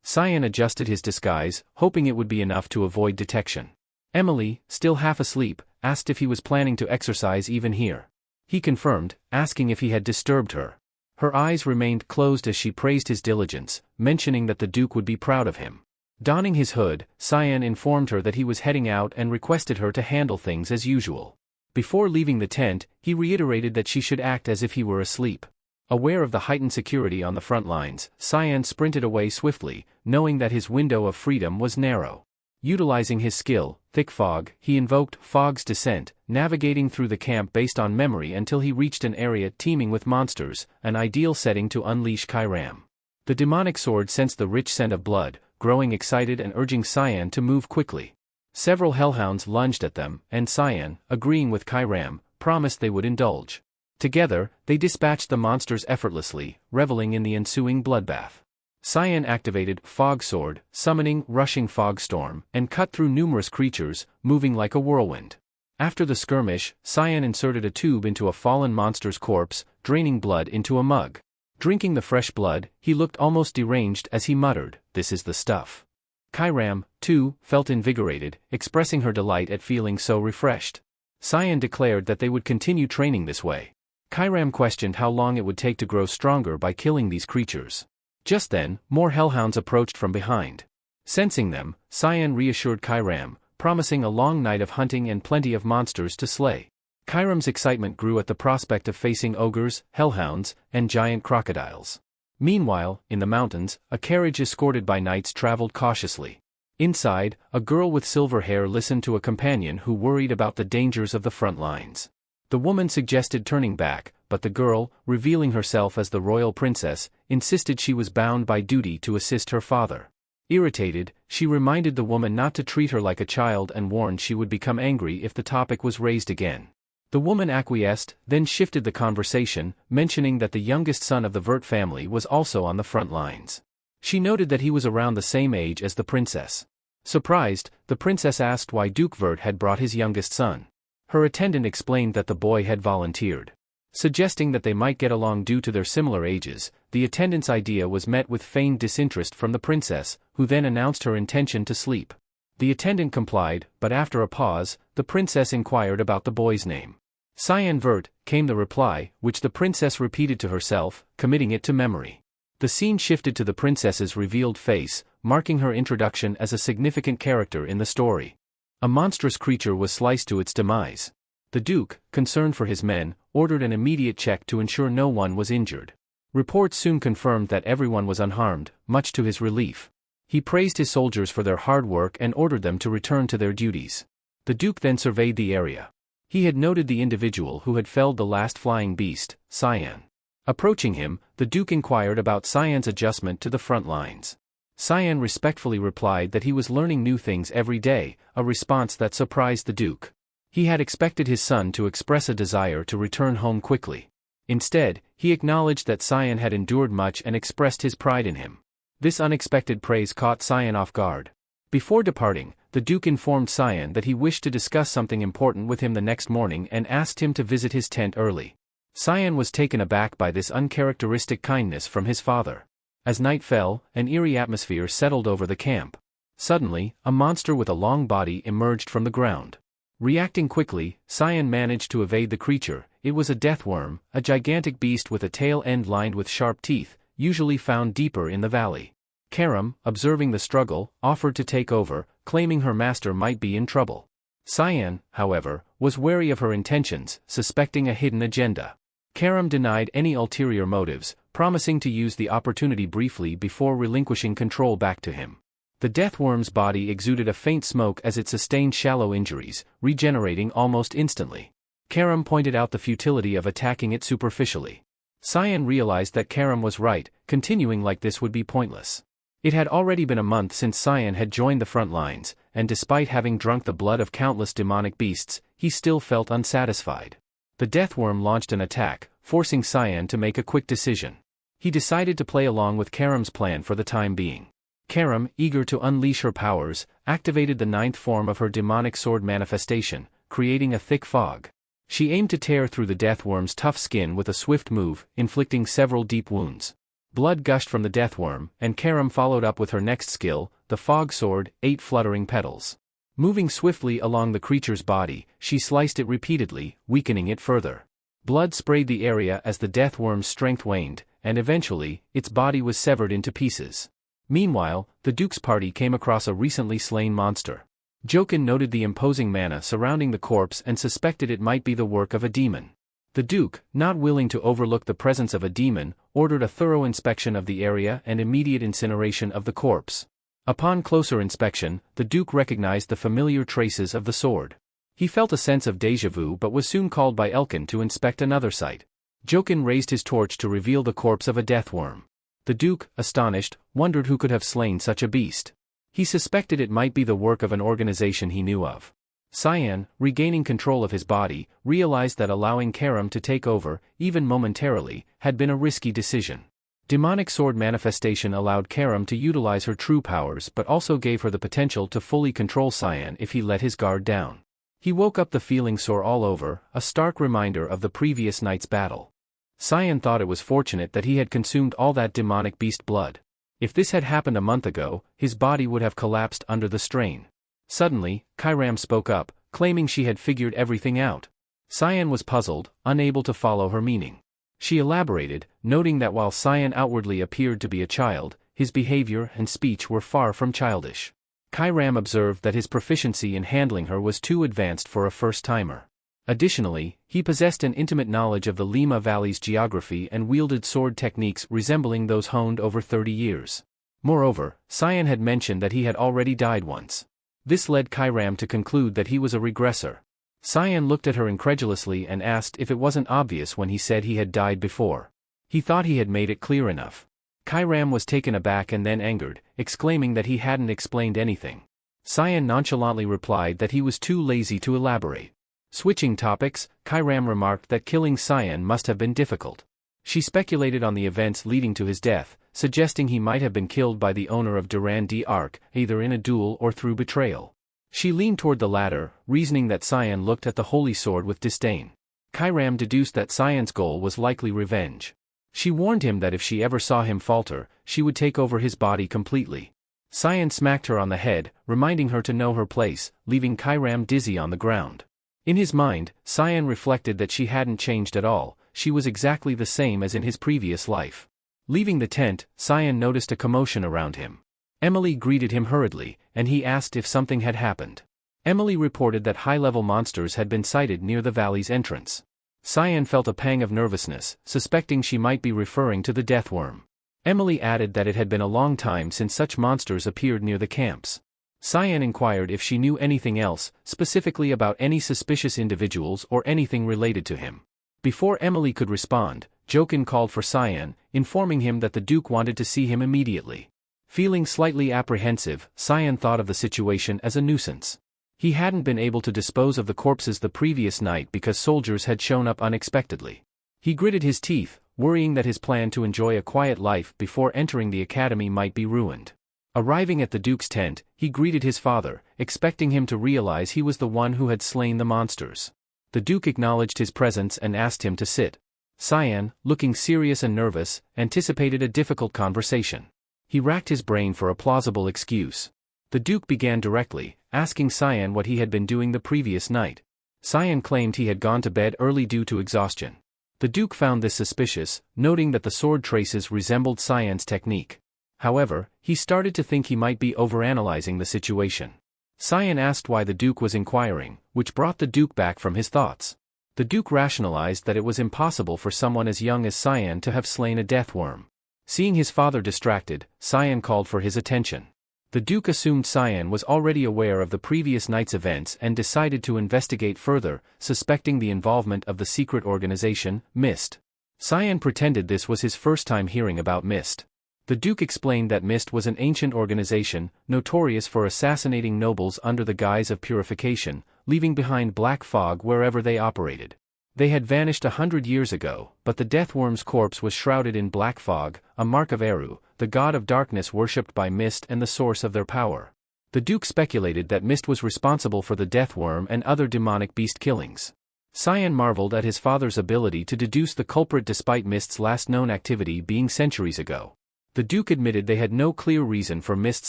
Cyan adjusted his disguise, hoping it would be enough to avoid detection. Emily, still half asleep, asked if he was planning to exercise even here. He confirmed, asking if he had disturbed her. Her eyes remained closed as she praised his diligence, mentioning that the Duke would be proud of him. Donning his hood, Cyan informed her that he was heading out and requested her to handle things as usual. Before leaving the tent, he reiterated that she should act as if he were asleep. Aware of the heightened security on the front lines, Cyan sprinted away swiftly, knowing that his window of freedom was narrow. Utilizing his skill, Thick Fog, he invoked Fog's Descent, navigating through the camp based on memory until he reached an area teeming with monsters, an ideal setting to unleash Kairam. The demonic sword sensed the rich scent of blood, growing excited and urging Cyan to move quickly. Several hellhounds lunged at them, and Cyan, agreeing with Kairam, promised they would indulge. Together, they dispatched the monsters effortlessly, reveling in the ensuing bloodbath. Cyan activated Fog Sword, summoning Rushing Fog Storm, and cut through numerous creatures, moving like a whirlwind. After the skirmish, Cyan inserted a tube into a fallen monster's corpse, draining blood into a mug. Drinking the fresh blood, he looked almost deranged as he muttered, "This is the stuff." Kairam, too, felt invigorated, expressing her delight at feeling so refreshed. Cyan declared that they would continue training this way. Kairam questioned how long it would take to grow stronger by killing these creatures. Just then, more hellhounds approached from behind. Sensing them, Cyan reassured Kairam, promising a long night of hunting and plenty of monsters to slay. Kairam's excitement grew at the prospect of facing ogres, hellhounds, and giant crocodiles. Meanwhile, in the mountains, a carriage escorted by knights traveled cautiously. Inside, a girl with silver hair listened to a companion who worried about the dangers of the front lines. The woman suggested turning back, but the girl, revealing herself as the royal princess, insisted she was bound by duty to assist her father. Irritated, she reminded the woman not to treat her like a child and warned she would become angry if the topic was raised again. The woman acquiesced, then shifted the conversation, mentioning that the youngest son of the Vert family was also on the front lines. She noted that he was around the same age as the princess. Surprised, the princess asked why Duke Vert had brought his youngest son. Her attendant explained that the boy had volunteered. Suggesting that they might get along due to their similar ages, the attendant's idea was met with feigned disinterest from the princess, who then announced her intention to sleep. The attendant complied, but after a pause, the princess inquired about the boy's name. Cyan Vert, came the reply, which the princess repeated to herself, committing it to memory. The scene shifted to the princess's revealed face, marking her introduction as a significant character in the story. A monstrous creature was sliced to its demise. The Duke, concerned for his men, ordered an immediate check to ensure no one was injured. Reports soon confirmed that everyone was unharmed, much to his relief. He praised his soldiers for their hard work and ordered them to return to their duties. The Duke then surveyed the area. He had noted the individual who had felled the last flying beast, Cyan. Approaching him, the Duke inquired about Cyan's adjustment to the front lines. Cyan respectfully replied that he was learning new things every day, a response that surprised the Duke. He had expected his son to express a desire to return home quickly. Instead, he acknowledged that Cyan had endured much and expressed his pride in him. This unexpected praise caught Cyan off guard. Before departing, the Duke informed Cyan that he wished to discuss something important with him the next morning and asked him to visit his tent early. Cyan was taken aback by this uncharacteristic kindness from his father. As night fell, an eerie atmosphere settled over the camp. Suddenly, a monster with a long body emerged from the ground. Reacting quickly, Cyan managed to evade the creature. It was a deathworm, a gigantic beast with a tail end lined with sharp teeth, usually found deeper in the valley. Karam, observing the struggle, offered to take over, claiming her master might be in trouble. Cyan, however, was wary of her intentions, suspecting a hidden agenda. Karam denied any ulterior motives, promising to use the opportunity briefly before relinquishing control back to him. The deathworm's body exuded a faint smoke as it sustained shallow injuries, regenerating almost instantly. Karam pointed out the futility of attacking it superficially. Cyan realized that Karam was right, continuing like this would be pointless. It had already been a month since Cyan had joined the front lines, and despite having drunk the blood of countless demonic beasts, he still felt unsatisfied. The deathworm launched an attack, forcing Cyan to make a quick decision. He decided to play along with Karam's plan for the time being. Karam, eager to unleash her powers, activated the 9th form of her demonic sword manifestation, creating a thick fog. She aimed to tear through the deathworm's tough skin with a swift move, inflicting several deep wounds. Blood gushed from the deathworm, and Karam followed up with her next skill, the fog sword, 8 fluttering petals. Moving swiftly along the creature's body, she sliced it repeatedly, weakening it further. Blood sprayed the area as the deathworm's strength waned, and eventually, its body was severed into pieces. Meanwhile, the Duke's party came across a recently slain monster. Jokin noted the imposing mana surrounding the corpse and suspected it might be the work of a demon. The Duke, not willing to overlook the presence of a demon, ordered a thorough inspection of the area and immediate incineration of the corpse. Upon closer inspection, the Duke recognized the familiar traces of the sword. He felt a sense of déjà vu but was soon called by Elkin to inspect another site. Jokin raised his torch to reveal the corpse of a deathworm. The Duke, astonished, wondered who could have slain such a beast. He suspected it might be the work of an organization he knew of. Cyan, regaining control of his body, realized that allowing Karam to take over, even momentarily, had been a risky decision. Demonic sword manifestation allowed Karam to utilize her true powers but also gave her the potential to fully control Cyan if he let his guard down. He woke up feeling sore all over, a stark reminder of the previous night's battle. Cyan thought it was fortunate that he had consumed all that demonic beast blood. If this had happened a month ago, his body would have collapsed under the strain. Suddenly, Kyram spoke up, claiming she had figured everything out. Cyan was puzzled, unable to follow her meaning. She elaborated, noting that while Cyan outwardly appeared to be a child, his behavior and speech were far from childish. Kyram observed that his proficiency in handling her was too advanced for a first-timer. Additionally, he possessed an intimate knowledge of the Lima Valley's geography and wielded sword techniques resembling those honed over 30 years. Moreover, Cyan had mentioned that he had already died once. This led Kyram to conclude that he was a regressor. Cyan looked at her incredulously and asked if it wasn't obvious when he said he had died before. He thought he had made it clear enough. Kairam was taken aback and then angered, exclaiming that he hadn't explained anything. Cyan nonchalantly replied that he was too lazy to elaborate. Switching topics, Kairam remarked that killing Cyan must have been difficult. She speculated on the events leading to his death, suggesting he might have been killed by the owner of Duran d'Arc, either in a duel or through betrayal. She leaned toward the latter, reasoning that Cyan looked at the holy sword with disdain. Kairam deduced that Cyan's goal was likely revenge. She warned him that if she ever saw him falter, she would take over his body completely. Cyan smacked her on the head, reminding her to know her place, leaving Kairam dizzy on the ground. In his mind, Cyan reflected that she hadn't changed at all, she was exactly the same as in his previous life. Leaving the tent, Cyan noticed a commotion around him. Emily greeted him hurriedly, and he asked if something had happened. Emily reported that high-level monsters had been sighted near the valley's entrance. Cyan felt a pang of nervousness, suspecting she might be referring to the deathworm. Emily added that it had been a long time since such monsters appeared near the camps. Cyan inquired if she knew anything else, specifically about any suspicious individuals or anything related to him. Before Emily could respond, Jokin called for Cyan, informing him that the Duke wanted to see him immediately. Feeling slightly apprehensive, Cyan thought of the situation as a nuisance. He hadn't been able to dispose of the corpses the previous night because soldiers had shown up unexpectedly. He gritted his teeth, worrying that his plan to enjoy a quiet life before entering the academy might be ruined. Arriving at the Duke's tent, he greeted his father, expecting him to realize he was the one who had slain the monsters. The Duke acknowledged his presence and asked him to sit. Cyan, looking serious and nervous, anticipated a difficult conversation. He racked his brain for a plausible excuse. The Duke began directly, asking Cyan what he had been doing the previous night. Cyan claimed he had gone to bed early due to exhaustion. The Duke found this suspicious, noting that the sword traces resembled Cyan's technique. However, he started to think he might be overanalyzing the situation. Cyan asked why the Duke was inquiring, which brought the Duke back from his thoughts. The Duke rationalized that it was impossible for someone as young as Cyan to have slain a deathworm. Seeing his father distracted, Cyan called for his attention. The Duke assumed Cyan was already aware of the previous night's events and decided to investigate further, suspecting the involvement of the secret organization, MIST. Cyan pretended this was his first time hearing about MIST. The Duke explained that MIST was an ancient organization, notorious for assassinating nobles under the guise of purification, leaving behind black fog wherever they operated. They had vanished 100 years ago, but the deathworm's corpse was shrouded in black fog, a mark of Eru, the god of darkness worshipped by MIST and the source of their power. The Duke speculated that MIST was responsible for the deathworm and other demonic beast killings. Cyan marveled at his father's ability to deduce the culprit despite MIST's last known activity being centuries ago. The Duke admitted they had no clear reason for MIST's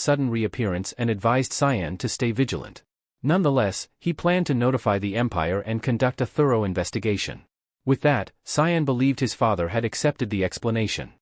sudden reappearance and advised Cyan to stay vigilant. Nonetheless, he planned to notify the Empire and conduct a thorough investigation. With that, Cyan believed his father had accepted the explanation.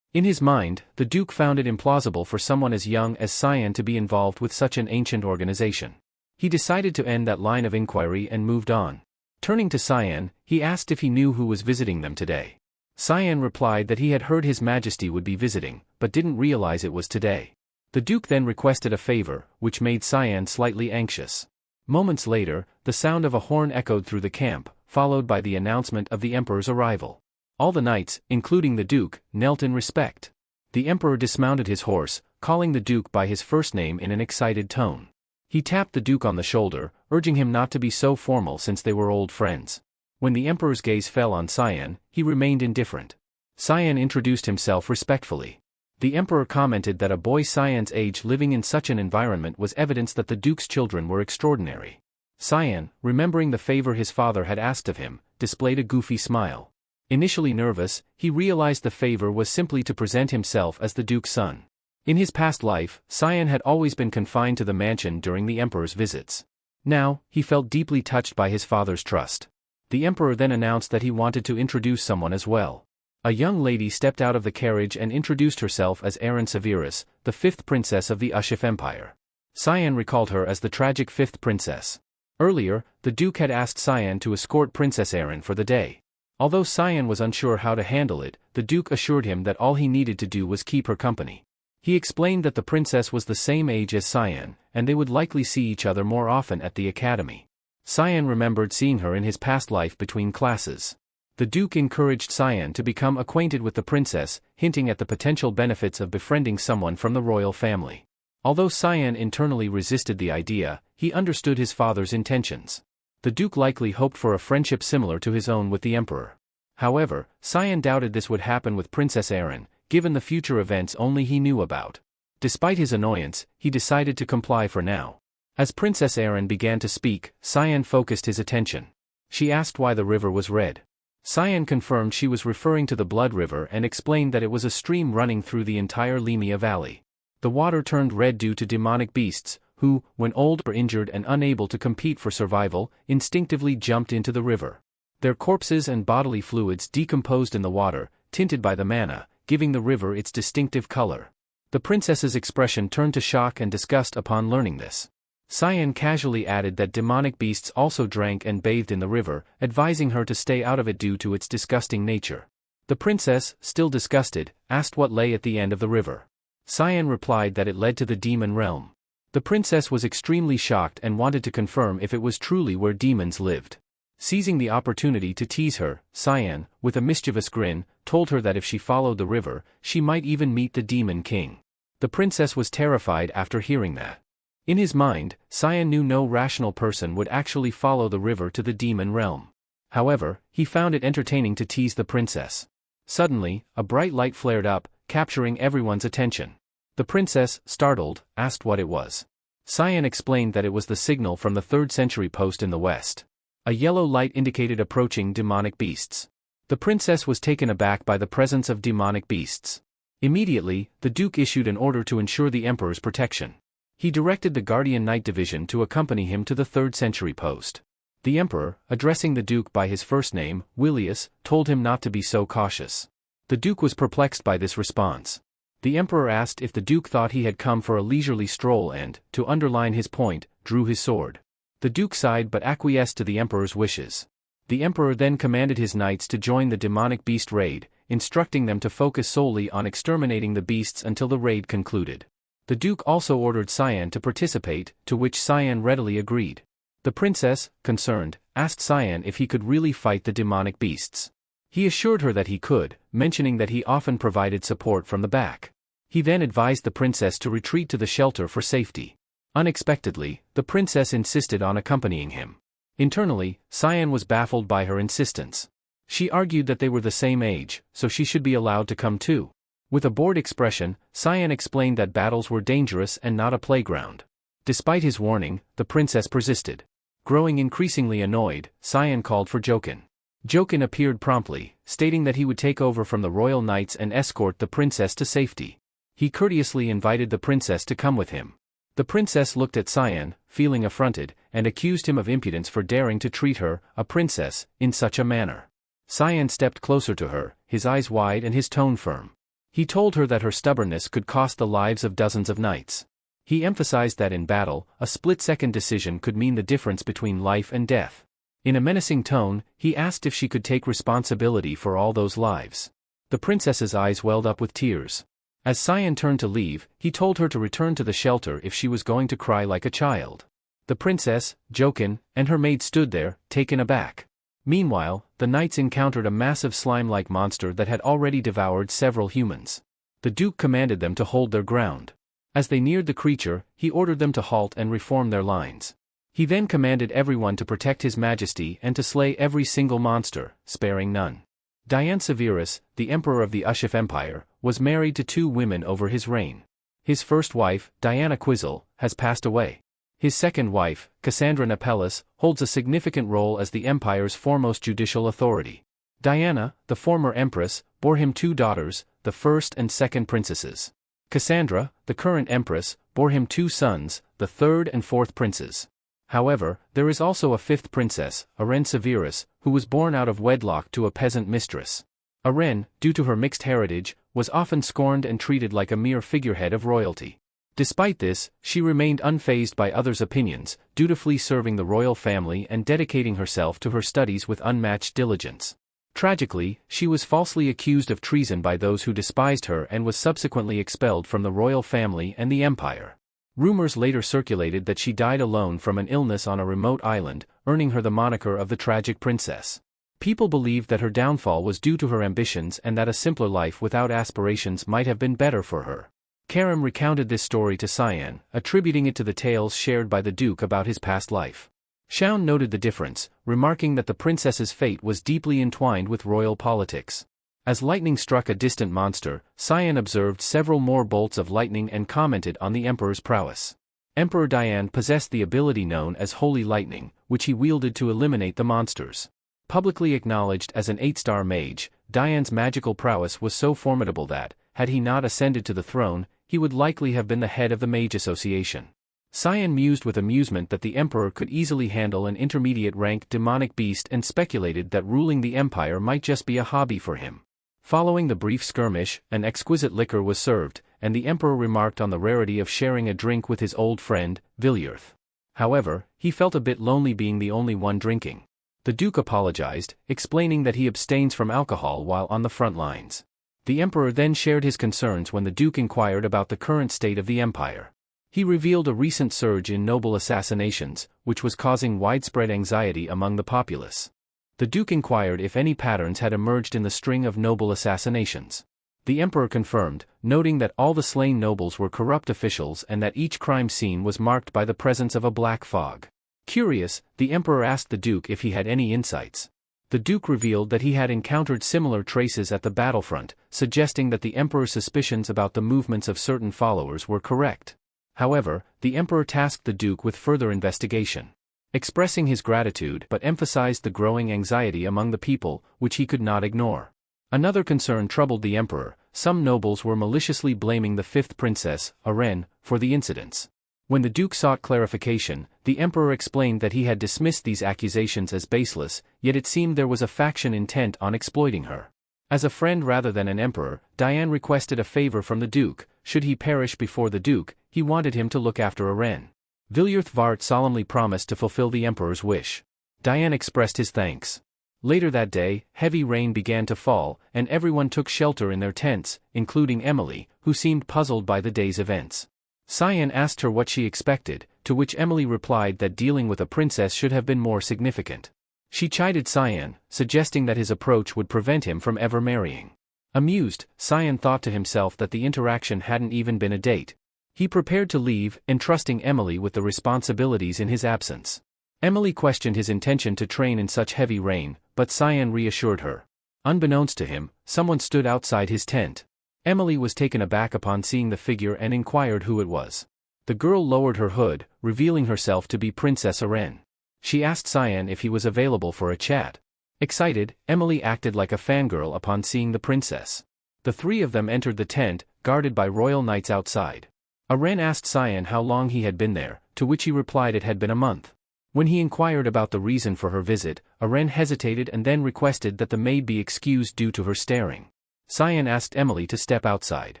In his mind, the Duke found it implausible for someone as young as Cyan to be involved with such an ancient organization. He decided to end that line of inquiry and moved on. Turning to Cyan, he asked if he knew who was visiting them today. Cyan replied that he had heard His Majesty would be visiting, but didn't realize it was today. The Duke then requested a favor, which made Cyan slightly anxious. Moments later, the sound of a horn echoed through the camp, followed by the announcement of the Emperor's arrival. All the knights, including the Duke, knelt in respect. The Emperor dismounted his horse, calling the Duke by his first name in an excited tone. He tapped the Duke on the shoulder, urging him not to be so formal since they were old friends. When the Emperor's gaze fell on Cyan, he remained indifferent. Cyan introduced himself respectfully. The Emperor commented that a boy Cyan's age living in such an environment was evidence that the Duke's children were extraordinary. Cyan, remembering the favor his father had asked of him, displayed a goofy smile. Initially nervous, he realized the favor was simply to present himself as the Duke's son. In his past life, Cyan had always been confined to the mansion during the Emperor's visits. Now, he felt deeply touched by his father's trust. The Emperor then announced that he wanted to introduce someone as well. A young lady stepped out of the carriage and introduced herself as Erin Severus, the fifth princess of the Ushif Empire. Cyan recalled her as the tragic fifth princess. Earlier, the Duke had asked Cyan to escort Princess Erin for the day. Although Cyan was unsure how to handle it, the Duke assured him that all he needed to do was keep her company. He explained that the princess was the same age as Cyan, and they would likely see each other more often at the academy. Cyan remembered seeing her in his past life between classes. The Duke encouraged Cyan to become acquainted with the princess, hinting at the potential benefits of befriending someone from the royal family. Although Cyan internally resisted the idea, he understood his father's intentions. The Duke likely hoped for a friendship similar to his own with the Emperor. However, Cyan doubted this would happen with Princess Erin, given the future events only he knew about. Despite his annoyance, he decided to comply for now. As Princess Erin began to speak, Cyan focused his attention. She asked why the river was red. Cyan confirmed she was referring to the Blood River and explained that it was a stream running through the entire Limia Valley. The water turned red due to demonic beasts, who, when old or injured and unable to compete for survival, instinctively jumped into the river. Their corpses and bodily fluids decomposed in the water, tinted by the mana, giving the river its distinctive color. The princess's expression turned to shock and disgust upon learning this. Cyan casually added that demonic beasts also drank and bathed in the river, advising her to stay out of it due to its disgusting nature. The princess, still disgusted, asked what lay at the end of the river. Cyan replied that it led to the demon realm. The princess was extremely shocked and wanted to confirm if it was truly where demons lived. Seizing the opportunity to tease her, Cyan, with a mischievous grin, told her that if she followed the river, she might even meet the Demon King. The princess was terrified after hearing that. In his mind, Cyan knew no rational person would actually follow the river to the demon realm. However, he found it entertaining to tease the princess. Suddenly, a bright light flared up, capturing everyone's attention. The princess, startled, asked what it was. Cyan explained that it was the signal from the 3rd century post in the west. A yellow light indicated approaching demonic beasts. The princess was taken aback by the presence of demonic beasts. Immediately, the Duke issued an order to ensure the Emperor's protection. He directed the Guardian Knight Division to accompany him to the 3rd century post. The Emperor, addressing the Duke by his first name, Willius, told him not to be so cautious. The Duke was perplexed by this response. The Emperor asked if the Duke thought he had come for a leisurely stroll and, to underline his point, drew his sword. The Duke sighed but acquiesced to the Emperor's wishes. The Emperor then commanded his knights to join the demonic beast raid, instructing them to focus solely on exterminating the beasts until the raid concluded. The Duke also ordered Cyan to participate, to which Cyan readily agreed. The princess, concerned, asked Cyan if he could really fight the demonic beasts. He assured her that he could, mentioning that he often provided support from the back. He then advised the princess to retreat to the shelter for safety. Unexpectedly, the princess insisted on accompanying him. Internally, Cyan was baffled by her insistence. She argued that they were the same age, so she should be allowed to come too. With a bored expression, Cyan explained that battles were dangerous and not a playground. Despite his warning, the princess persisted. Growing increasingly annoyed, Cyan called for Jokin. Jokin appeared promptly, stating that he would take over from the royal knights and escort the princess to safety. He courteously invited the princess to come with him. The princess looked at Cyan, feeling affronted, and accused him of impudence for daring to treat her, a princess, in such a manner. Cyan stepped closer to her, his eyes wide and his tone firm. He told her that her stubbornness could cost the lives of dozens of knights. He emphasized that in battle, a split-second decision could mean the difference between life and death. In a menacing tone, he asked if she could take responsibility for all those lives. The princess's eyes welled up with tears. As Cyan turned to leave, he told her to return to the shelter if she was going to cry like a child. The princess, Jokin, and her maid stood there, taken aback. Meanwhile, the knights encountered a massive slime-like monster that had already devoured several humans. The Duke commanded them to hold their ground. As they neared the creature, he ordered them to halt and reform their lines. He then commanded everyone to protect His Majesty and to slay every single monster, sparing none. Diane Severus, the Emperor of the Ushif Empire, was married to 2 women over his reign. His first wife, Diana Quizzle, has passed away. His second wife, Cassandra Nepellus, holds a significant role as the empire's foremost judicial authority. Diana, the former empress, bore him 2 daughters, the first and second princesses. Cassandra, the current empress, bore him 2 sons, the third and fourth princes. However, there is also a 5th princess, Irene Severus, who was born out of wedlock to a peasant mistress. Irene, due to her mixed heritage, was often scorned and treated like a mere figurehead of royalty. Despite this, she remained unfazed by others' opinions, dutifully serving the royal family and dedicating herself to her studies with unmatched diligence. Tragically, she was falsely accused of treason by those who despised her and was subsequently expelled from the royal family and the empire. Rumors later circulated that she died alone from an illness on a remote island, earning her the moniker of the tragic princess. People believed that her downfall was due to her ambitions and that a simpler life without aspirations might have been better for her. Karim recounted this story to Cyan, attributing it to the tales shared by the Duke about his past life. Shaun noted the difference, remarking that the princess's fate was deeply entwined with royal politics. As lightning struck a distant monster, Cyan observed several more bolts of lightning and commented on the emperor's prowess. Emperor Dian possessed the ability known as Holy Lightning, which he wielded to eliminate the monsters. Publicly acknowledged as an 8-star mage, Dian's magical prowess was so formidable that, had he not ascended to the throne, he would likely have been the head of the Mage Association. Cyan mused with amusement that the emperor could easily handle an intermediate-rank demonic beast and speculated that ruling the empire might just be a hobby for him. Following the brief skirmish, an exquisite liquor was served, and the emperor remarked on the rarity of sharing a drink with his old friend, Villiers. However, he felt a bit lonely being the only one drinking. The Duke apologized, explaining that he abstains from alcohol while on the front lines. The emperor then shared his concerns when the Duke inquired about the current state of the empire. He revealed a recent surge in noble assassinations, which was causing widespread anxiety among the populace. The Duke inquired if any patterns had emerged in the string of noble assassinations. The emperor confirmed, noting that all the slain nobles were corrupt officials and that each crime scene was marked by the presence of a black fog. Curious, the emperor asked the Duke if he had any insights. The Duke revealed that he had encountered similar traces at the battlefront, suggesting that the emperor's suspicions about the movements of certain followers were correct. However, the emperor tasked the Duke with further investigation. Expressing his gratitude but emphasized the growing anxiety among the people, which he could not ignore. Another concern troubled the emperor. Some nobles were maliciously blaming the fifth princess, Aren, for the incidents. When the Duke sought clarification, the emperor explained that he had dismissed these accusations as baseless, yet it seemed there was a faction intent on exploiting her. As a friend rather than an emperor, Dian requested a favor from the Duke. Should he perish before the Duke, he wanted him to look after Aren. Villiers Vart solemnly promised to fulfill the emperor's wish. Dian expressed his thanks. Later that day, heavy rain began to fall, and everyone took shelter in their tents, including Emily, who seemed puzzled by the day's events. Cyan asked her what she expected, to which Emily replied that dealing with a princess should have been more significant. She chided Cyan, suggesting that his approach would prevent him from ever marrying. Amused, Cyan thought to himself that the interaction hadn't even been a date. He prepared to leave, entrusting Emily with the responsibilities in his absence. Emily questioned his intention to train in such heavy rain, but Cyan reassured her. Unbeknownst to him, someone stood outside his tent. Emily was taken aback upon seeing the figure and inquired who it was. The girl lowered her hood, revealing herself to be Princess Aren. She asked Cyan if he was available for a chat. Excited, Emily acted like a fangirl upon seeing the princess. The three of them entered the tent, guarded by royal knights outside. Aren asked Cyan how long he had been there, to which he replied it had been a month. When he inquired about the reason for her visit, Aren hesitated and then requested that the maid be excused due to her staring. Cyan asked Emily to step outside.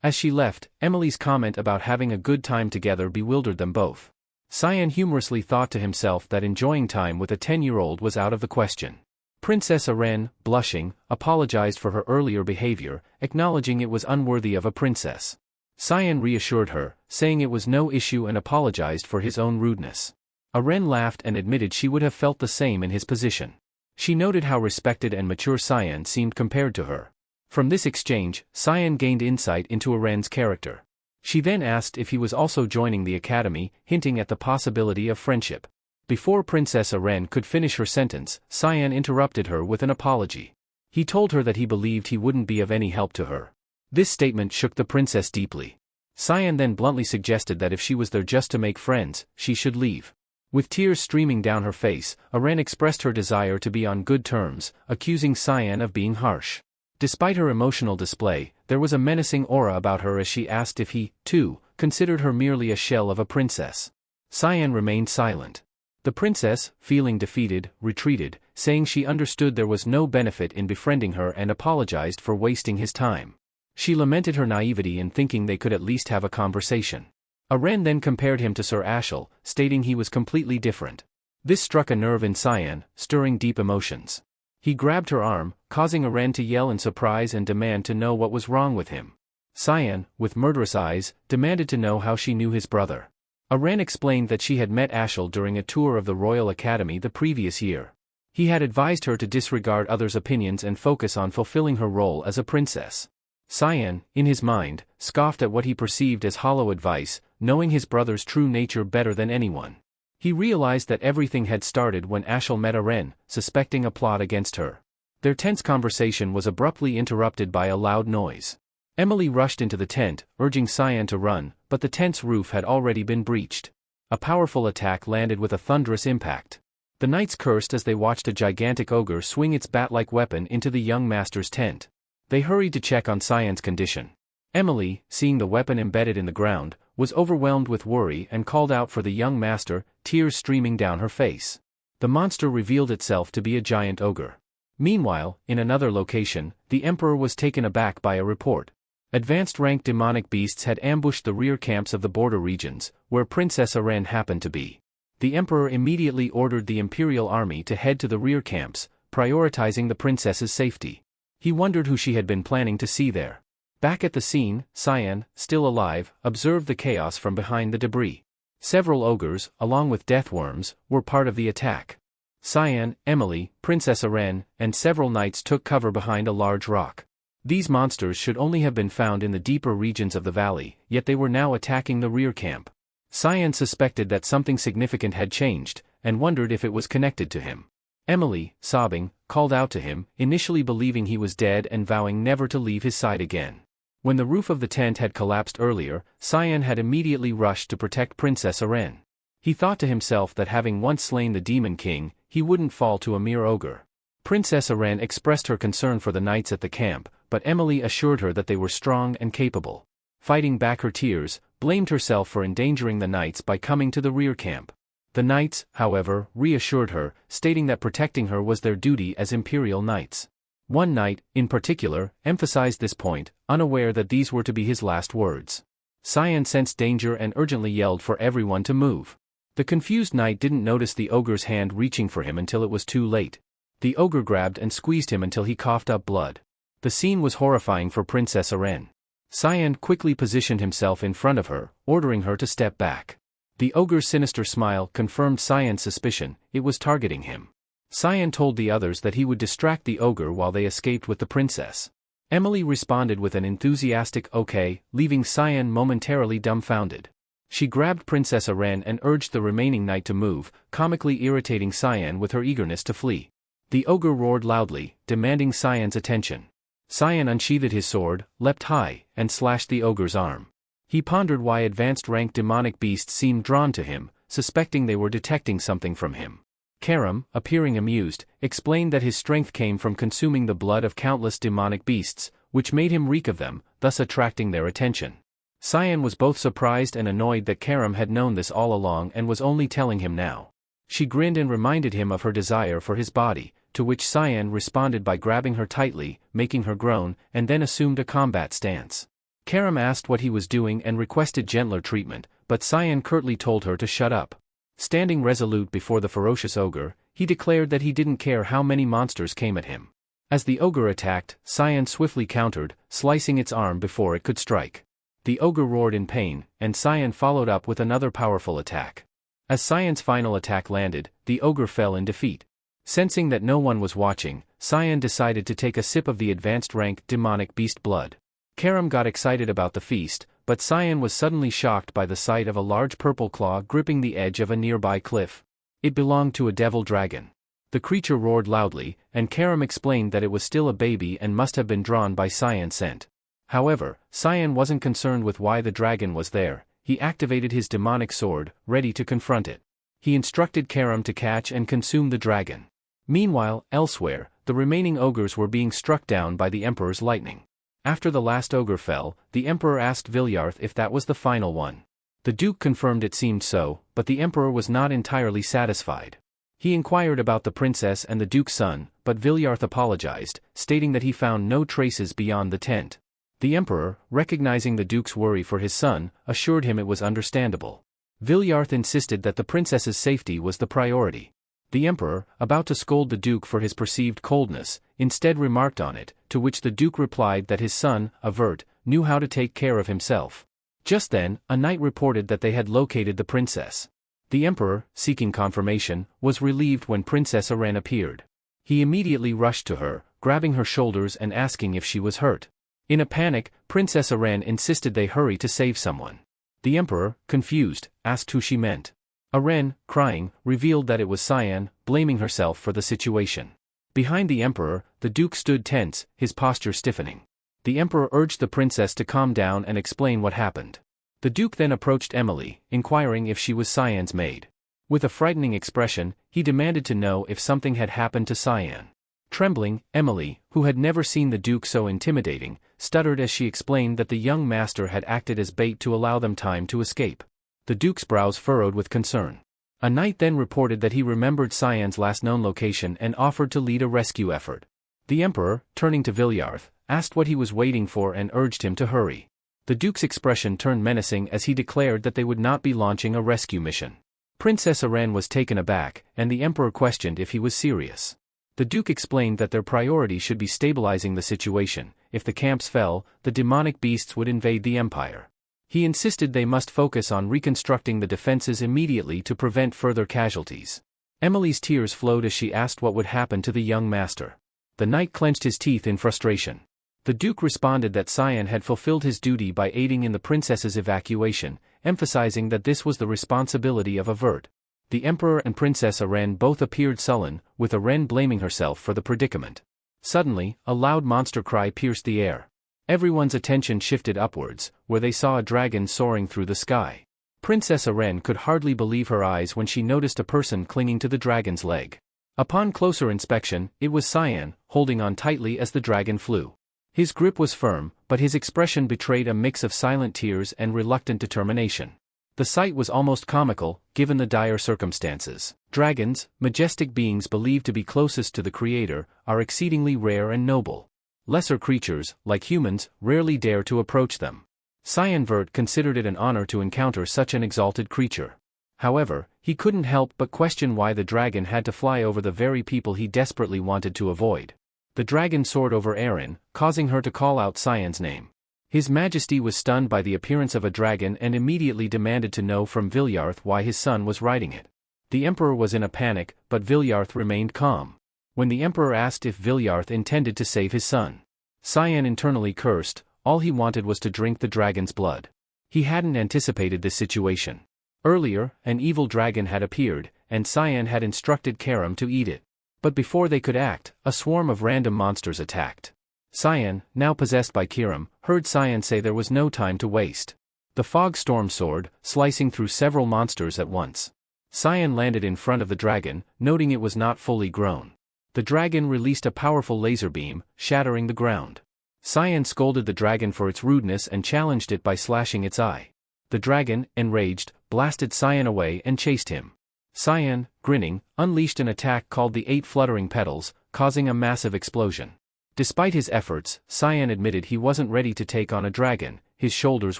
As she left, Emily's comment about having a good time together bewildered them both. Cyan humorously thought to himself that enjoying time with a 10-year-old was out of the question. Princess Aren, blushing, apologized for her earlier behavior, acknowledging it was unworthy of a princess. Cyan reassured her, saying it was no issue and apologized for his own rudeness. Aren laughed and admitted she would have felt the same in his position. She noted how respected and mature Cyan seemed compared to her. From this exchange, Cyan gained insight into Aren's character. She then asked if he was also joining the academy, hinting at the possibility of friendship. Before Princess Aren could finish her sentence, Cyan interrupted her with an apology. He told her that he believed he wouldn't be of any help to her. This statement shook the princess deeply. Cyan then bluntly suggested that if she was there just to make friends, she should leave. With tears streaming down her face, Aren expressed her desire to be on good terms, accusing Cyan of being harsh. Despite her emotional display, there was a menacing aura about her as she asked if he, too, considered her merely a shell of a princess. Cyan remained silent. The princess, feeling defeated, retreated, saying she understood there was no benefit in befriending her and apologized for wasting his time. She lamented her naivety in thinking they could at least have a conversation. Aren then compared him to Sir Ashel, stating he was completely different. This struck a nerve in Cyan, stirring deep emotions. He grabbed her arm, causing Aren to yell in surprise and demand to know what was wrong with him. Cyan, with murderous eyes, demanded to know how she knew his brother. Aren explained that she had met Ashel during a tour of the Royal Academy the previous year. He had advised her to disregard others' opinions and focus on fulfilling her role as a princess. Cyan, in his mind, scoffed at what he perceived as hollow advice, knowing his brother's true nature better than anyone. He realized that everything had started when Ashel met Aren, suspecting a plot against her. Their tense conversation was abruptly interrupted by a loud noise. Emily rushed into the tent, urging Cyan to run, but the tent's roof had already been breached. A powerful attack landed with a thunderous impact. The knights cursed as they watched a gigantic ogre swing its bat-like weapon into the young master's tent. They hurried to check on Cyan's condition. Emily, seeing the weapon embedded in the ground, was overwhelmed with worry and called out for the young master, tears streaming down her face. The monster revealed itself to be a giant ogre. Meanwhile, in another location, the emperor was taken aback by a report. Advanced-rank demonic beasts had ambushed the rear camps of the border regions, where Princess Aren happened to be. The emperor immediately ordered the imperial army to head to the rear camps, prioritizing the princess's safety. He wondered who she had been planning to see there. Back at the scene, Cyan, still alive, observed the chaos from behind the debris. Several ogres, along with deathworms, were part of the attack. Cyan, Emily, Princess Aren, and several knights took cover behind a large rock. These monsters should only have been found in the deeper regions of the valley, yet they were now attacking the rear camp. Cyan suspected that something significant had changed, and wondered if it was connected to him. Emily, sobbing, called out to him, initially believing he was dead and vowing never to leave his side again. When the roof of the tent had collapsed earlier, Cyan had immediately rushed to protect Princess Aren. He thought to himself that having once slain the Demon King, he wouldn't fall to a mere ogre. Princess Aren expressed her concern for the knights at the camp, but Emily assured her that they were strong and capable. Fighting back her tears, blamed herself for endangering the knights by coming to the rear camp. The knights, however, reassured her, stating that protecting her was their duty as imperial knights. One knight, in particular, emphasized this point, unaware that these were to be his last words. Cyan sensed danger and urgently yelled for everyone to move. The confused knight didn't notice the ogre's hand reaching for him until it was too late. The ogre grabbed and squeezed him until he coughed up blood. The scene was horrifying for Princess Aren. Cyan quickly positioned himself in front of her, ordering her to step back. The ogre's sinister smile confirmed Cyan's suspicion, it was targeting him. Cyan told the others that he would distract the ogre while they escaped with the princess. Emily responded with an enthusiastic okay, leaving Cyan momentarily dumbfounded. She grabbed Princess Aren and urged the remaining knight to move, comically irritating Cyan with her eagerness to flee. The ogre roared loudly, demanding Cyan's attention. Cyan unsheathed his sword, leapt high, and slashed the ogre's arm. He pondered why advanced-rank demonic beasts seemed drawn to him, suspecting they were detecting something from him. Karam, appearing amused, explained that his strength came from consuming the blood of countless demonic beasts, which made him reek of them, thus attracting their attention. Cyan was both surprised and annoyed that Karam had known this all along and was only telling him now. She grinned and reminded him of her desire for his body, to which Cyan responded by grabbing her tightly, making her groan, and then assumed a combat stance. Karam asked what he was doing and requested gentler treatment, but Cyan curtly told her to shut up. Standing resolute before the ferocious ogre, he declared that he didn't care how many monsters came at him. As the ogre attacked, Cyan swiftly countered, slicing its arm before it could strike. The ogre roared in pain, and Cyan followed up with another powerful attack. As Cyan's final attack landed, the ogre fell in defeat. Sensing that no one was watching, Cyan decided to take a sip of the advanced-rank demonic beast blood. Karam got excited about the feast, but Cyan was suddenly shocked by the sight of a large purple claw gripping the edge of a nearby cliff. It belonged to a devil dragon. The creature roared loudly, and Karam explained that it was still a baby and must have been drawn by Cyan's scent. However, Cyan wasn't concerned with why the dragon was there. He activated his demonic sword, ready to confront it. He instructed Karam to catch and consume the dragon. Meanwhile, elsewhere, the remaining ogres were being struck down by the Emperor's lightning. After the last ogre fell, the Emperor asked Vilyarth if that was the final one. The Duke confirmed it seemed so, but the Emperor was not entirely satisfied. He inquired about the princess and the Duke's son, but Vilyarth apologized, stating that he found no traces beyond the tent. The Emperor, recognizing the Duke's worry for his son, assured him it was understandable. Vilyarth insisted that the princess's safety was the priority. The Emperor, about to scold the Duke for his perceived coldness, instead remarked on it, to which the Duke replied that his son, avert, knew how to take care of himself. Just then, a knight reported that they had located the princess. The emperor, seeking confirmation, was relieved when Princess Aren appeared. He immediately rushed to her, grabbing her shoulders and asking if she was hurt. In a panic, Princess Aren insisted they hurry to save someone. The emperor, confused, asked who she meant. Aren, crying, revealed that it was Cyan, blaming herself for the situation. Behind the emperor, the duke stood tense, his posture stiffening. The emperor urged the princess to calm down and explain what happened. The duke then approached Emily, inquiring if she was Cyan's maid. With a frightening expression, he demanded to know if something had happened to Cyan. Trembling, Emily, who had never seen the duke so intimidating, stuttered as she explained that the young master had acted as bait to allow them time to escape. The duke's brows furrowed with concern. A knight then reported that he remembered Cyan's last known location and offered to lead a rescue effort. The emperor, turning to Vilyarth, asked what he was waiting for and urged him to hurry. The duke's expression turned menacing as he declared that they would not be launching a rescue mission. Princess Aren was taken aback, and the emperor questioned if he was serious. The duke explained that their priority should be stabilizing the situation. If the camps fell, the demonic beasts would invade the empire. He insisted they must focus on reconstructing the defenses immediately to prevent further casualties. Emily's tears flowed as she asked what would happen to the young master. The knight clenched his teeth in frustration. The duke responded that Cyan had fulfilled his duty by aiding in the princess's evacuation, emphasizing that this was the responsibility of Avert. The emperor and Princess Aren both appeared sullen, with Aren blaming herself for the predicament. Suddenly, a loud monster cry pierced the air. Everyone's attention shifted upwards, where they saw a dragon soaring through the sky. Princess Aren could hardly believe her eyes when she noticed a person clinging to the dragon's leg. Upon closer inspection, it was Cyan, holding on tightly as the dragon flew. His grip was firm, but his expression betrayed a mix of silent tears and reluctant determination. The sight was almost comical, given the dire circumstances. Dragons, majestic beings believed to be closest to the Creator, are exceedingly rare and noble. Lesser creatures, like humans, rarely dare to approach them. Cyan Vert considered it an honor to encounter such an exalted creature. However, he couldn't help but question why the dragon had to fly over the very people he desperately wanted to avoid. The dragon soared over Erin, causing her to call out Cyan's name. His Majesty was stunned by the appearance of a dragon and immediately demanded to know from Vilyarth why his son was riding it. The emperor was in a panic, but Vilyarth remained calm. When the emperor asked if Vilyarth intended to save his son, Cyan internally cursed. All he wanted was to drink the dragon's blood. He hadn't anticipated this situation. Earlier, an evil dragon had appeared, and Cyan had instructed Karam to eat it. But before they could act, a swarm of random monsters attacked. Cyan, now possessed by Kiram, heard Cyan say there was no time to waste. The fog storm soared, slicing through several monsters at once. Cyan landed in front of the dragon, noting it was not fully grown. The dragon released a powerful laser beam, shattering the ground. Cyan scolded the dragon for its rudeness and challenged it by slashing its eye. The dragon, enraged, blasted Cyan away and chased him. Cyan, grinning, unleashed an attack called the 8 Fluttering Petals, causing a massive explosion. Despite his efforts, Cyan admitted he wasn't ready to take on a dragon. His shoulders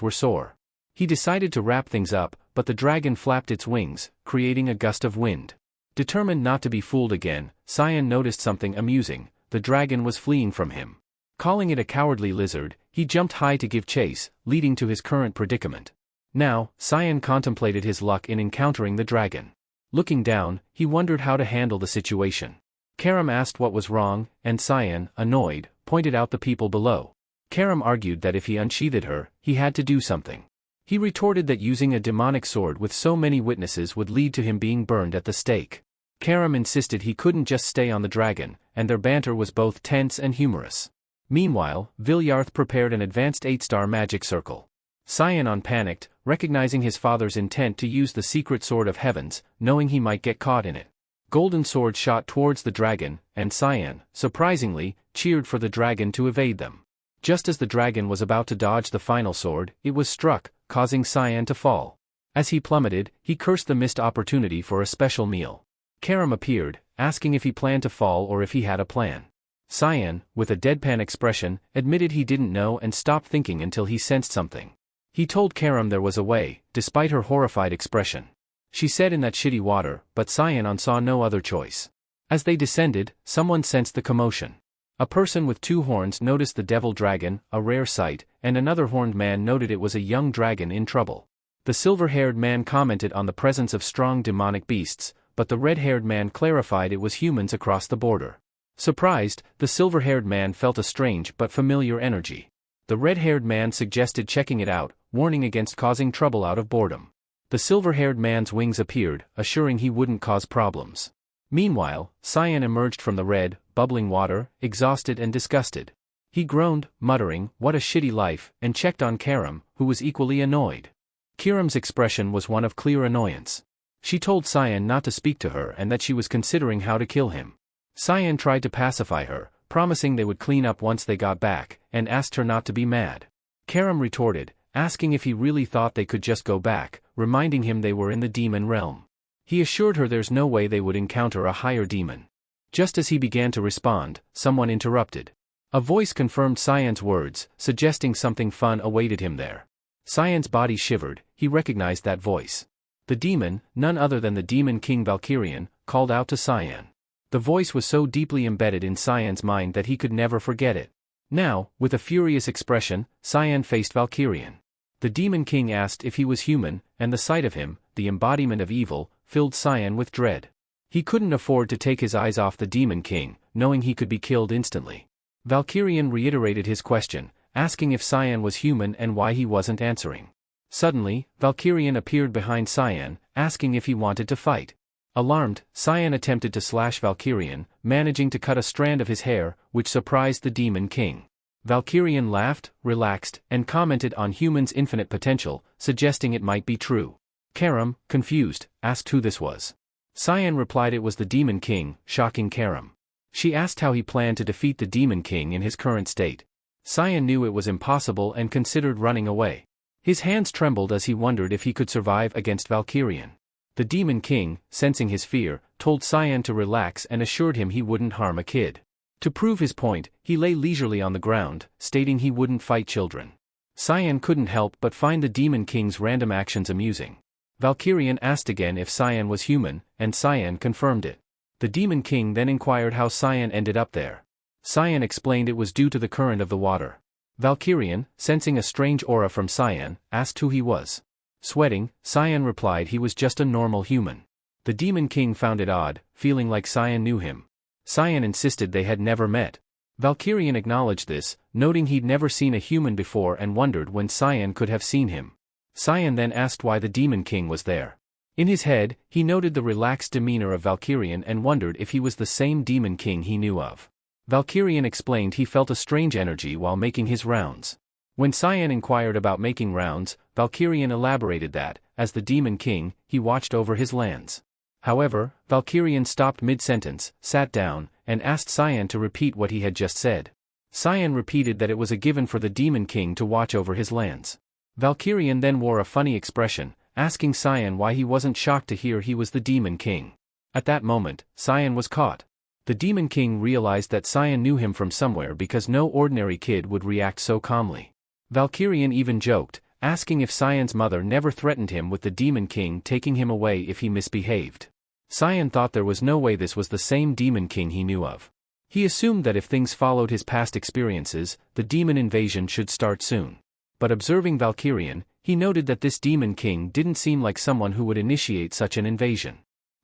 were sore. He decided to wrap things up, but the dragon flapped its wings, creating a gust of wind. Determined not to be fooled again, Cyan noticed something amusing. The dragon was fleeing from him. Calling it a cowardly lizard, he jumped high to give chase, leading to his current predicament. Now, Cyan contemplated his luck in encountering the dragon. Looking down, he wondered how to handle the situation. Karam asked what was wrong, and Cyan, annoyed, pointed out the people below. Karam argued that if he unsheathed her, he had to do something. He retorted that using a demonic sword with so many witnesses would lead to him being burned at the stake. Karam insisted he couldn't just stay on the dragon, and their banter was both tense and humorous. Meanwhile, Vilyarth prepared an advanced 8-star magic circle. Cyan panicked, recognizing his father's intent to use the secret sword of heavens, knowing he might get caught in it. Golden swords shot towards the dragon, and Cyan, surprisingly, cheered for the dragon to evade them. Just as the dragon was about to dodge the final sword, it was struck, causing Cyan to fall. As he plummeted, he cursed the missed opportunity for a special meal. Karam appeared, asking if he planned to fall or if he had a plan. Cyan, with a deadpan expression, admitted he didn't know and stopped thinking until he sensed something. He told Karam there was a way, despite her horrified expression. She said in that shitty water, but Cyan saw no other choice. As they descended, someone sensed the commotion. A person with 2 horns noticed the devil dragon, a rare sight, and another horned man noted it was a young dragon in trouble. The silver-haired man commented on the presence of strong demonic beasts, but the red-haired man clarified it was humans across the border. Surprised, the silver-haired man felt a strange but familiar energy. The red-haired man suggested checking it out, warning against causing trouble out of boredom. The silver-haired man's wings appeared, assuring he wouldn't cause problems. Meanwhile, Cyan emerged from the red, bubbling water, exhausted and disgusted. He groaned, muttering, "What a shitty life," and checked on Karam, who was equally annoyed. Kiram's expression was one of clear annoyance. She told Cyan not to speak to her and that she was considering how to kill him. Cyan tried to pacify her, promising they would clean up once they got back, and asked her not to be mad. Karam retorted, asking if he really thought they could just go back, reminding him they were in the demon realm. He assured her there's no way they would encounter a higher demon. Just as he began to respond, someone interrupted. A voice confirmed Cyan's words, suggesting something fun awaited him there. Cyan's body shivered, he recognized that voice. The demon, none other than the demon king Valkyrian, called out to Cyan. The voice was so deeply embedded in Cyan's mind that he could never forget it. Now, with a furious expression, Cyan faced Valkyrian. The demon king asked if he was human, and the sight of him, the embodiment of evil, filled Cyan with dread. He couldn't afford to take his eyes off the demon king, knowing he could be killed instantly. Valkyrian reiterated his question, asking if Cyan was human and why he wasn't answering. Suddenly, Valkyrian appeared behind Cyan, asking if he wanted to fight. Alarmed, Cyan attempted to slash Valkyrian, managing to cut a strand of his hair, which surprised the demon king. Valkyrian laughed, relaxed, and commented on humans' infinite potential, suggesting it might be true. Karam, confused, asked who this was. Cyan replied it was the demon king, shocking Karam. She asked how he planned to defeat the demon king in his current state. Cyan knew it was impossible and considered running away. His hands trembled as he wondered if he could survive against Valkyrian. The demon king, sensing his fear, told Cyan to relax and assured him he wouldn't harm a kid. To prove his point, he lay leisurely on the ground, stating he wouldn't fight children. Cyan couldn't help but find the demon king's random actions amusing. Valkyrian asked again if Cyan was human, and Cyan confirmed it. The demon king then inquired how Cyan ended up there. Cyan explained it was due to the current of the water. Valkyrian, sensing a strange aura from Cyan, asked who he was. Sweating, Cyan replied he was just a normal human. The demon king found it odd, feeling like Cyan knew him. Cyan insisted they had never met. Valkyrian acknowledged this, noting he'd never seen a human before and wondered when Cyan could have seen him. Cyan then asked why the demon king was there. In his head, he noted the relaxed demeanor of Valkyrian and wondered if he was the same demon king he knew of. Valkyrian explained he felt a strange energy while making his rounds. When Cyan inquired about making rounds, Valkyrian elaborated that, as the demon king, he watched over his lands. However, Valkyrian stopped mid-sentence, sat down, and asked Cyan to repeat what he had just said. Cyan repeated that it was a given for the demon king to watch over his lands. Valkyrian then wore a funny expression, asking Cyan why he wasn't shocked to hear he was the demon king. At that moment, Cyan was caught. The demon king realized that Cyan knew him from somewhere because no ordinary kid would react so calmly. Valkyrian even joked, asking if Cyan's mother never threatened him with the demon king taking him away if he misbehaved. Cyan thought there was no way this was the same demon king he knew of. He assumed that if things followed his past experiences, the demon invasion should start soon. But observing Valkyrian, he noted that this demon king didn't seem like someone who would initiate such an invasion.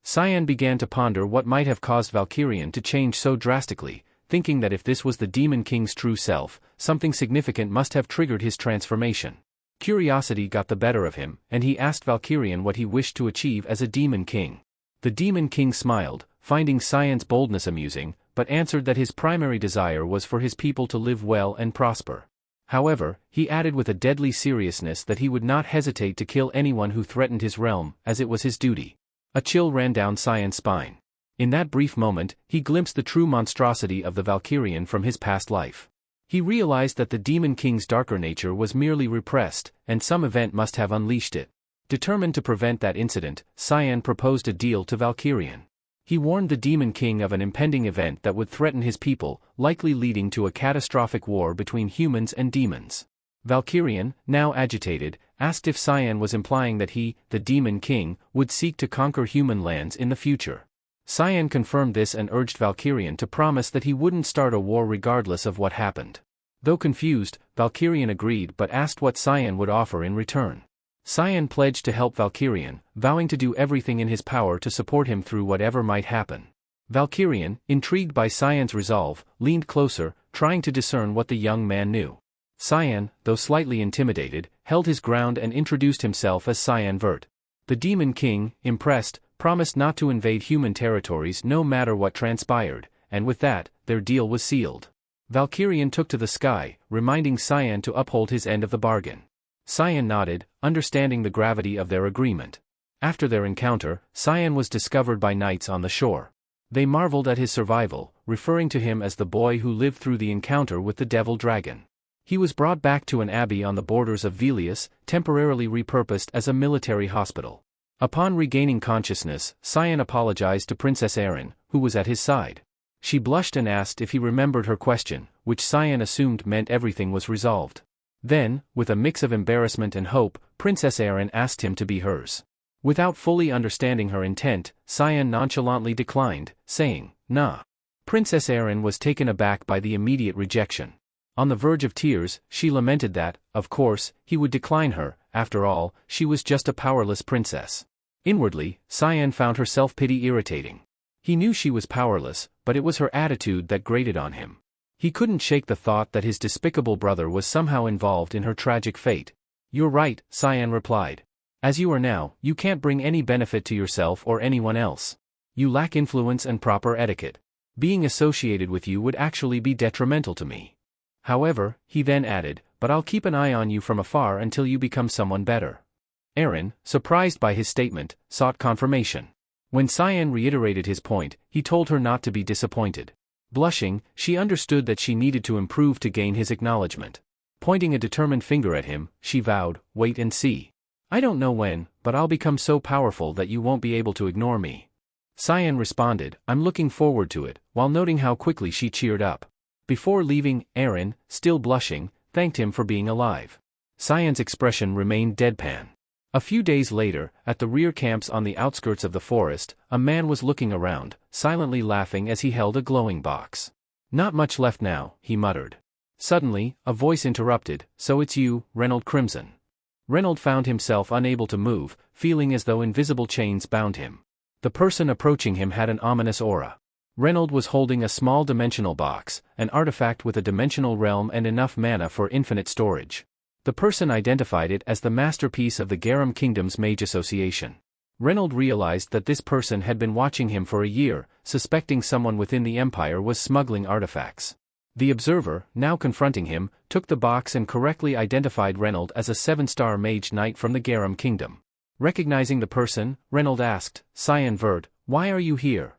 Cyan began to ponder what might have caused Valkyrian to change so drastically, thinking that if this was the demon king's true self, something significant must have triggered his transformation. Curiosity got the better of him, and he asked Valkyrian what he wished to achieve as a demon king. The demon king smiled, finding Cyan's boldness amusing, but answered that his primary desire was for his people to live well and prosper. However, he added with a deadly seriousness that he would not hesitate to kill anyone who threatened his realm, as it was his duty. A chill ran down Cyan's spine. In that brief moment, he glimpsed the true monstrosity of the Valkyrian from his past life. He realized that the demon king's darker nature was merely repressed, and some event must have unleashed it. Determined to prevent that incident, Cyan proposed a deal to Valkyrian. He warned the demon king of an impending event that would threaten his people, likely leading to a catastrophic war between humans and demons. Valkyrian, now agitated, asked if Cyan was implying that he, the demon king, would seek to conquer human lands in the future. Cyan confirmed this and urged Valkyrian to promise that he wouldn't start a war regardless of what happened. Though confused, Valkyrian agreed but asked what Cyan would offer in return. Cyan pledged to help Valkyrian, vowing to do everything in his power to support him through whatever might happen. Valkyrian, intrigued by Cyan's resolve, leaned closer, trying to discern what the young man knew. Cyan, though slightly intimidated, held his ground and introduced himself as Cyan Vert. The Demon King, impressed, promised not to invade human territories no matter what transpired, and with that, their deal was sealed. Valkyrian took to the sky, reminding Cyan to uphold his end of the bargain. Cyan nodded, understanding the gravity of their agreement. After their encounter, Cyan was discovered by knights on the shore. They marveled at his survival, referring to him as the boy who lived through the encounter with the devil dragon. He was brought back to an abbey on the borders of Velius, temporarily repurposed as a military hospital. Upon regaining consciousness, Cyan apologized to Princess Erin, who was at his side. She blushed and asked if he remembered her question, which Cyan assumed meant everything was resolved. Then, with a mix of embarrassment and hope, Princess Erin asked him to be hers. Without fully understanding her intent, Cyan nonchalantly declined, saying, "Nah." Princess Erin was taken aback by the immediate rejection. On the verge of tears, she lamented that, of course, he would decline her. After all, she was just a powerless princess. Inwardly, Cyan found her self-pity irritating. He knew she was powerless, but it was her attitude that grated on him. He couldn't shake the thought that his despicable brother was somehow involved in her tragic fate. "You're right," Cyan replied. "As you are now, you can't bring any benefit to yourself or anyone else. You lack influence and proper etiquette. Being associated with you would actually be detrimental to me. However," he then added, "but I'll keep an eye on you from afar until you become someone better." Erin, surprised by his statement, sought confirmation. When Cyan reiterated his point, he told her not to be disappointed. Blushing, she understood that she needed to improve to gain his acknowledgement. Pointing a determined finger at him, she vowed, "Wait and see. I don't know when, but I'll become so powerful that you won't be able to ignore me." Cyan responded, "I'm looking forward to it," while noting how quickly she cheered up. Before leaving, Erin, still blushing, thanked him for being alive. Cyan's expression remained deadpan. A few days later, at the rear camps on the outskirts of the forest, a man was looking around, silently laughing as he held a glowing box. "Not much left now," he muttered. Suddenly, a voice interrupted, "So it's you, Reynold Crimson." Reynold found himself unable to move, feeling as though invisible chains bound him. The person approaching him had an ominous aura. Reynold was holding a small dimensional box, an artifact with a dimensional realm and enough mana for infinite storage. The person identified it as the masterpiece of the Garum Kingdom's Mage Association. Reynold realized that this person had been watching him for a year, suspecting someone within the Empire was smuggling artifacts. The observer, now confronting him, took the box and correctly identified Reynold as a 7-star mage knight from the Garum Kingdom. Recognizing the person, Reynold asked, "Cyan Vert, why are you here?"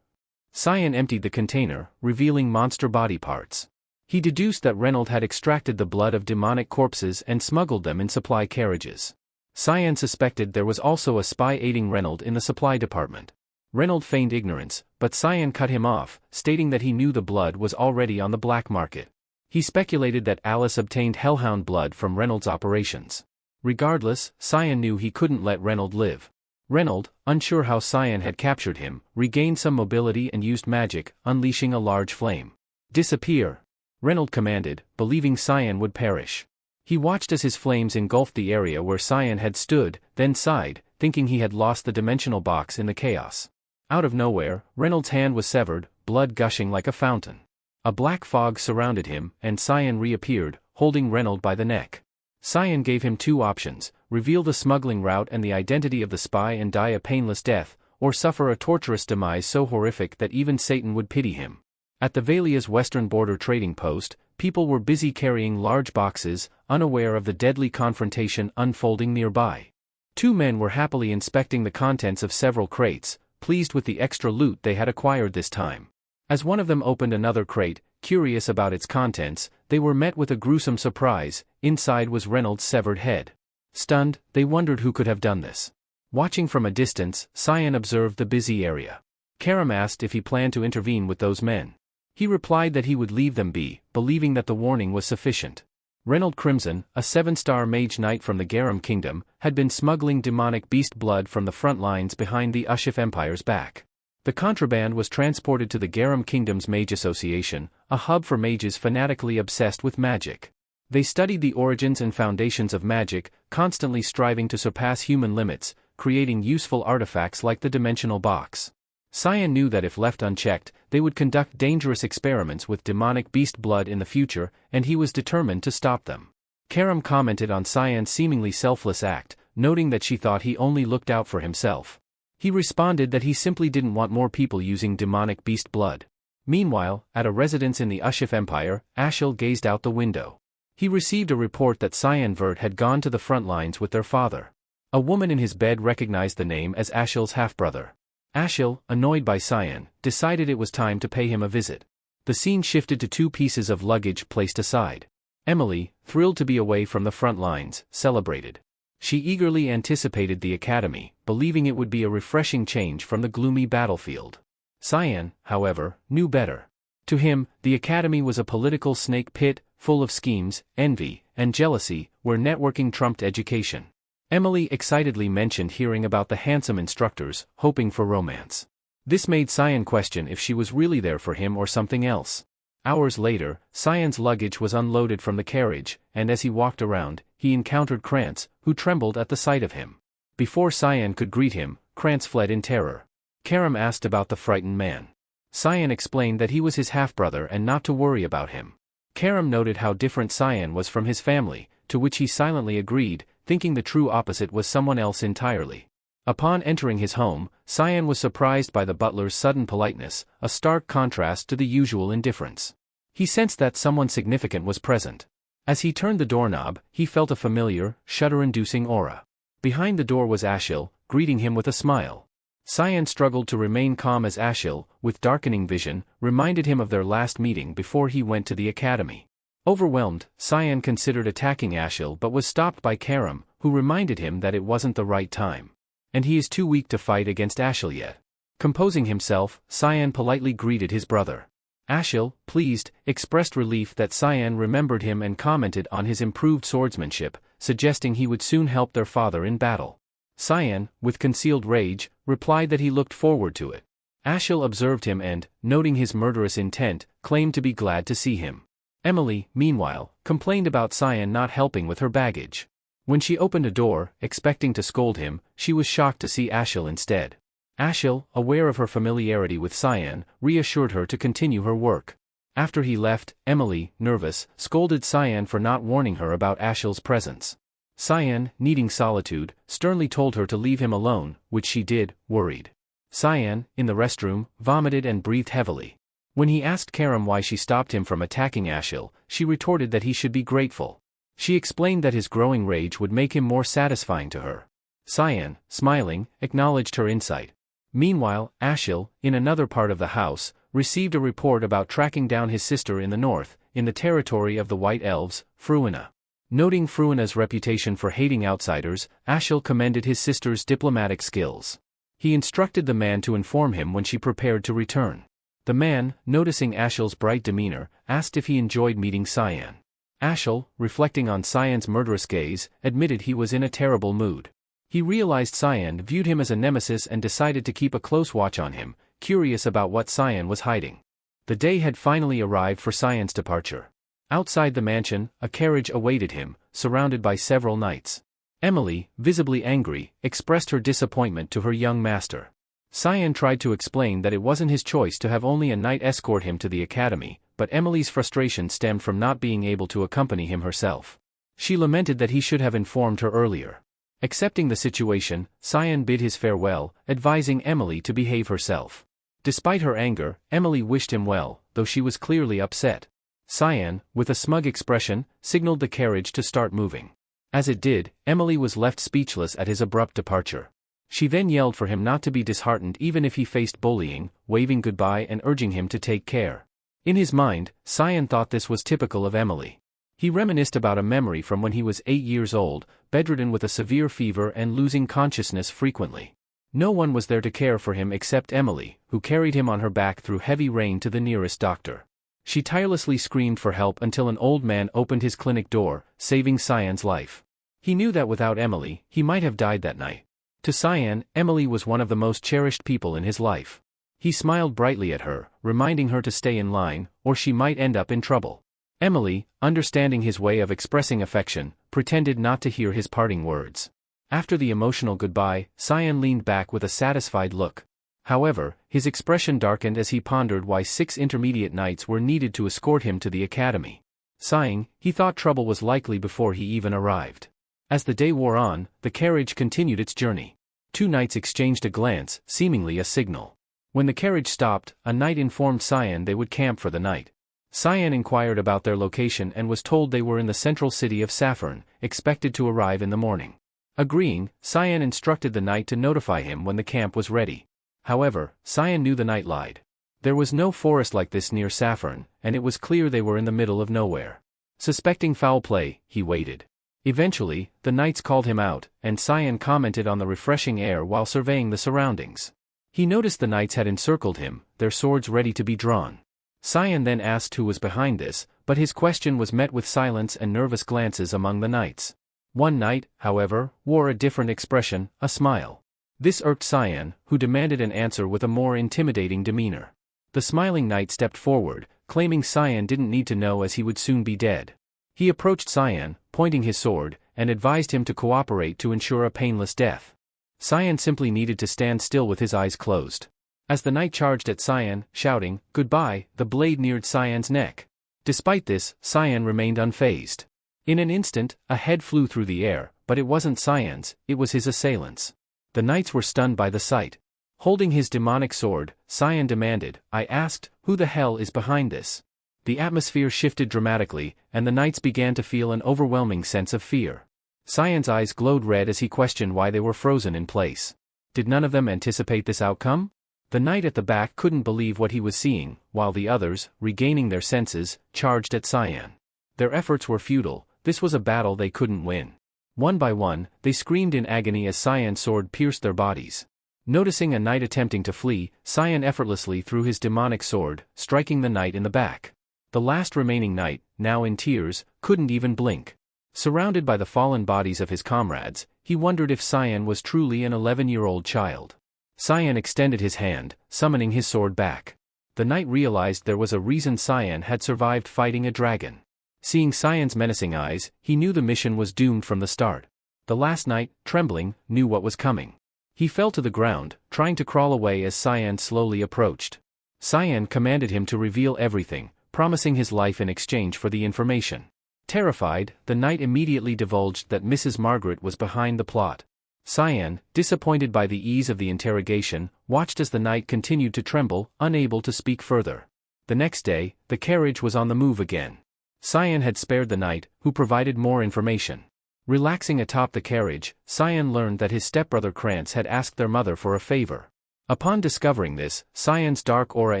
Cyan emptied the container, revealing monster body parts. He deduced that Reynold had extracted the blood of demonic corpses and smuggled them in supply carriages. Cyan suspected there was also a spy aiding Reynold in the supply department. Reynold feigned ignorance, but Cyan cut him off, stating that he knew the blood was already on the black market. He speculated that Alice obtained Hellhound blood from Reynold's operations. Regardless, Cyan knew he couldn't let Reynold live. Reynold, unsure how Cyan had captured him, regained some mobility and used magic, unleashing a large flame. "Disappear!" Reynold commanded, believing Cyan would perish. He watched as his flames engulfed the area where Cyan had stood, then sighed, thinking he had lost the dimensional box in the chaos. Out of nowhere, Reynold's hand was severed, blood gushing like a fountain. A black fog surrounded him, and Cyan reappeared, holding Reynold by the neck. Cyan gave him two options: reveal the smuggling route and the identity of the spy and die a painless death, or suffer a torturous demise so horrific that even Satan would pity him. At the Velia's western border trading post, people were busy carrying large boxes, unaware of the deadly confrontation unfolding nearby. Two men were happily inspecting the contents of several crates, pleased with the extra loot they had acquired this time. As one of them opened another crate, curious about its contents, they were met with a gruesome surprise. Inside was Reynold's severed head. Stunned, they wondered who could have done this. Watching from a distance, Cyan observed the busy area. Karam asked if he planned to intervene with those men. He replied that he would leave them be, believing that the warning was sufficient. Reynold Crimson, a 7-star mage knight from the Garum Kingdom, had been smuggling demonic beast blood from the front lines behind the Ushif Empire's back. The contraband was transported to the Garum Kingdom's Mage Association, a hub for mages fanatically obsessed with magic. They studied the origins and foundations of magic, constantly striving to surpass human limits, creating useful artifacts like the Dimensional Box. Cyan knew that if left unchecked, they would conduct dangerous experiments with demonic beast blood in the future, and he was determined to stop them. Karam commented on Cyan's seemingly selfless act, noting that she thought he only looked out for himself. He responded that he simply didn't want more people using demonic beast blood. Meanwhile, at a residence in the Ushif Empire, Ashil gazed out the window. He received a report that Cyan Vert had gone to the front lines with their father. A woman in his bed recognized the name as Ashil's half-brother. Ashil, annoyed by Cyan, decided it was time to pay him a visit. The scene shifted to two pieces of luggage placed aside. Emily, thrilled to be away from the front lines, celebrated. She eagerly anticipated the academy, believing it would be a refreshing change from the gloomy battlefield. Cyan, however, knew better. To him, the academy was a political snake pit, full of schemes, envy, and jealousy, where networking trumped education. Emily excitedly mentioned hearing about the handsome instructors, hoping for romance. This made Cyan question if she was really there for him or something else. Hours later, Cyan's luggage was unloaded from the carriage, and as he walked around, he encountered Krantz, who trembled at the sight of him. Before Cyan could greet him, Krantz fled in terror. Karam asked about the frightened man. Cyan explained that he was his half-brother and not to worry about him. Karam noted how different Cyan was from his family, to which he silently agreed, thinking the true opposite was someone else entirely. Upon entering his home, Cyan was surprised by the butler's sudden politeness, a stark contrast to the usual indifference. He sensed that someone significant was present. As he turned the doorknob, he felt a familiar, shudder-inducing aura. Behind the door was Ashil, greeting him with a smile. Cyan struggled to remain calm as Ashil, with darkening vision, reminded him of their last meeting before he went to the academy. Overwhelmed, Cyan considered attacking Ashil but was stopped by Karam, who reminded him that it wasn't the right time. And he is too weak to fight against Ashil yet. Composing himself, Cyan politely greeted his brother. Ashil, pleased, expressed relief that Cyan remembered him and commented on his improved swordsmanship, suggesting he would soon help their father in battle. Cyan, with concealed rage, replied that he looked forward to it. Ashil observed him and, noting his murderous intent, claimed to be glad to see him. Emily, meanwhile, complained about Cyan not helping with her baggage. When she opened a door, expecting to scold him, she was shocked to see Ashil instead. Ashil, aware of her familiarity with Cyan, reassured her to continue her work. After he left, Emily, nervous, scolded Cyan for not warning her about Ashil's presence. Cyan, needing solitude, sternly told her to leave him alone, which she did, worried. Cyan, in the restroom, vomited and breathed heavily. When he asked Karam why she stopped him from attacking Ashil, she retorted that he should be grateful. She explained that his growing rage would make him more satisfying to her. Cyan, smiling, acknowledged her insight. Meanwhile, Ashil, in another part of the house, received a report about tracking down his sister in the north, in the territory of the White Elves, Fruina. Noting Fruina's reputation for hating outsiders, Ashil commended his sister's diplomatic skills. He instructed the man to inform him when she prepared to return. The man, noticing Ashil's bright demeanor, asked if he enjoyed meeting Cyan. Ashil, reflecting on Cyan's murderous gaze, admitted he was in a terrible mood. He realized Cyan viewed him as a nemesis and decided to keep a close watch on him, curious about what Cyan was hiding. The day had finally arrived for Cyan's departure. Outside the mansion, a carriage awaited him, surrounded by several knights. Emily, visibly angry, expressed her disappointment to her young master. Cyan tried to explain that it wasn't his choice to have only a knight escort him to the academy, but Emily's frustration stemmed from not being able to accompany him herself. She lamented that he should have informed her earlier. Accepting the situation, Cyan bid his farewell, advising Emily to behave herself. Despite her anger, Emily wished him well, though she was clearly upset. Cyan, with a smug expression, signaled the carriage to start moving. As it did, Emily was left speechless at his abrupt departure. She then yelled for him not to be disheartened even if he faced bullying, waving goodbye and urging him to take care. In his mind, Cyan thought this was typical of Emily. He reminisced about a memory from when he was 8 years old, bedridden with a severe fever and losing consciousness frequently. No one was there to care for him except Emily, who carried him on her back through heavy rain to the nearest doctor. She tirelessly screamed for help until an old man opened his clinic door, saving Cyan's life. He knew that without Emily, he might have died that night. To Cyan, Emily was one of the most cherished people in his life. He smiled brightly at her, reminding her to stay in line, or she might end up in trouble. Emily, understanding his way of expressing affection, pretended not to hear his parting words. After the emotional goodbye, Cyan leaned back with a satisfied look. However, his expression darkened as he pondered why 6 intermediate knights were needed to escort him to the academy. Sighing, he thought trouble was likely before he even arrived. As the day wore on, the carriage continued its journey. 2 knights exchanged a glance, seemingly a signal. When the carriage stopped, a knight informed Cyan they would camp for the night. Cyan inquired about their location and was told they were in the central city of Saffron, expected to arrive in the morning. Agreeing, Cyan instructed the knight to notify him when the camp was ready. However, Cyan knew the knight lied. There was no forest like this near Saffron, and it was clear they were in the middle of nowhere. Suspecting foul play, he waited. Eventually, the knights called him out, and Cyan commented on the refreshing air while surveying the surroundings. He noticed the knights had encircled him, their swords ready to be drawn. Cyan then asked who was behind this, but his question was met with silence and nervous glances among the knights. One knight, however, wore a different expression, a smile. This irked Cyan, who demanded an answer with a more intimidating demeanor. The smiling knight stepped forward, claiming Cyan didn't need to know as he would soon be dead. He approached Cyan, pointing his sword, and advised him to cooperate to ensure a painless death. Cyan simply needed to stand still with his eyes closed. As the knight charged at Cyan, shouting, "Goodbye," the blade neared Cyan's neck. Despite this, Cyan remained unfazed. In an instant, a head flew through the air, but it wasn't Cyan's, it was his assailant's. The knights were stunned by the sight. Holding his demonic sword, Cyan demanded, "I asked, who the hell is behind this?" The atmosphere shifted dramatically, and the knights began to feel an overwhelming sense of fear. Cyan's eyes glowed red as he questioned why they were frozen in place. Did none of them anticipate this outcome? The knight at the back couldn't believe what he was seeing, while the others, regaining their senses, charged at Cyan. Their efforts were futile, this was a battle they couldn't win. One by one, they screamed in agony as Cyan's sword pierced their bodies. Noticing a knight attempting to flee, Cyan effortlessly threw his demonic sword, striking the knight in the back. The last remaining knight, now in tears, couldn't even blink. Surrounded by the fallen bodies of his comrades, he wondered if Cyan was truly an 11-year-old child. Cyan extended his hand, summoning his sword back. The knight realized there was a reason Cyan had survived fighting a dragon. Seeing Cyan's menacing eyes, he knew the mission was doomed from the start. The last knight, trembling, knew what was coming. He fell to the ground, trying to crawl away as Cyan slowly approached. Cyan commanded him to reveal everything, promising his life in exchange for the information. Terrified, the knight immediately divulged that Mrs. Margaret was behind the plot. Cyan, disappointed by the ease of the interrogation, watched as the knight continued to tremble, unable to speak further. The next day, the carriage was on the move again. Cyan had spared the knight, who provided more information. Relaxing atop the carriage, Cyan learned that his stepbrother Krantz had asked their mother for a favor. Upon discovering this, Cyan's dark aura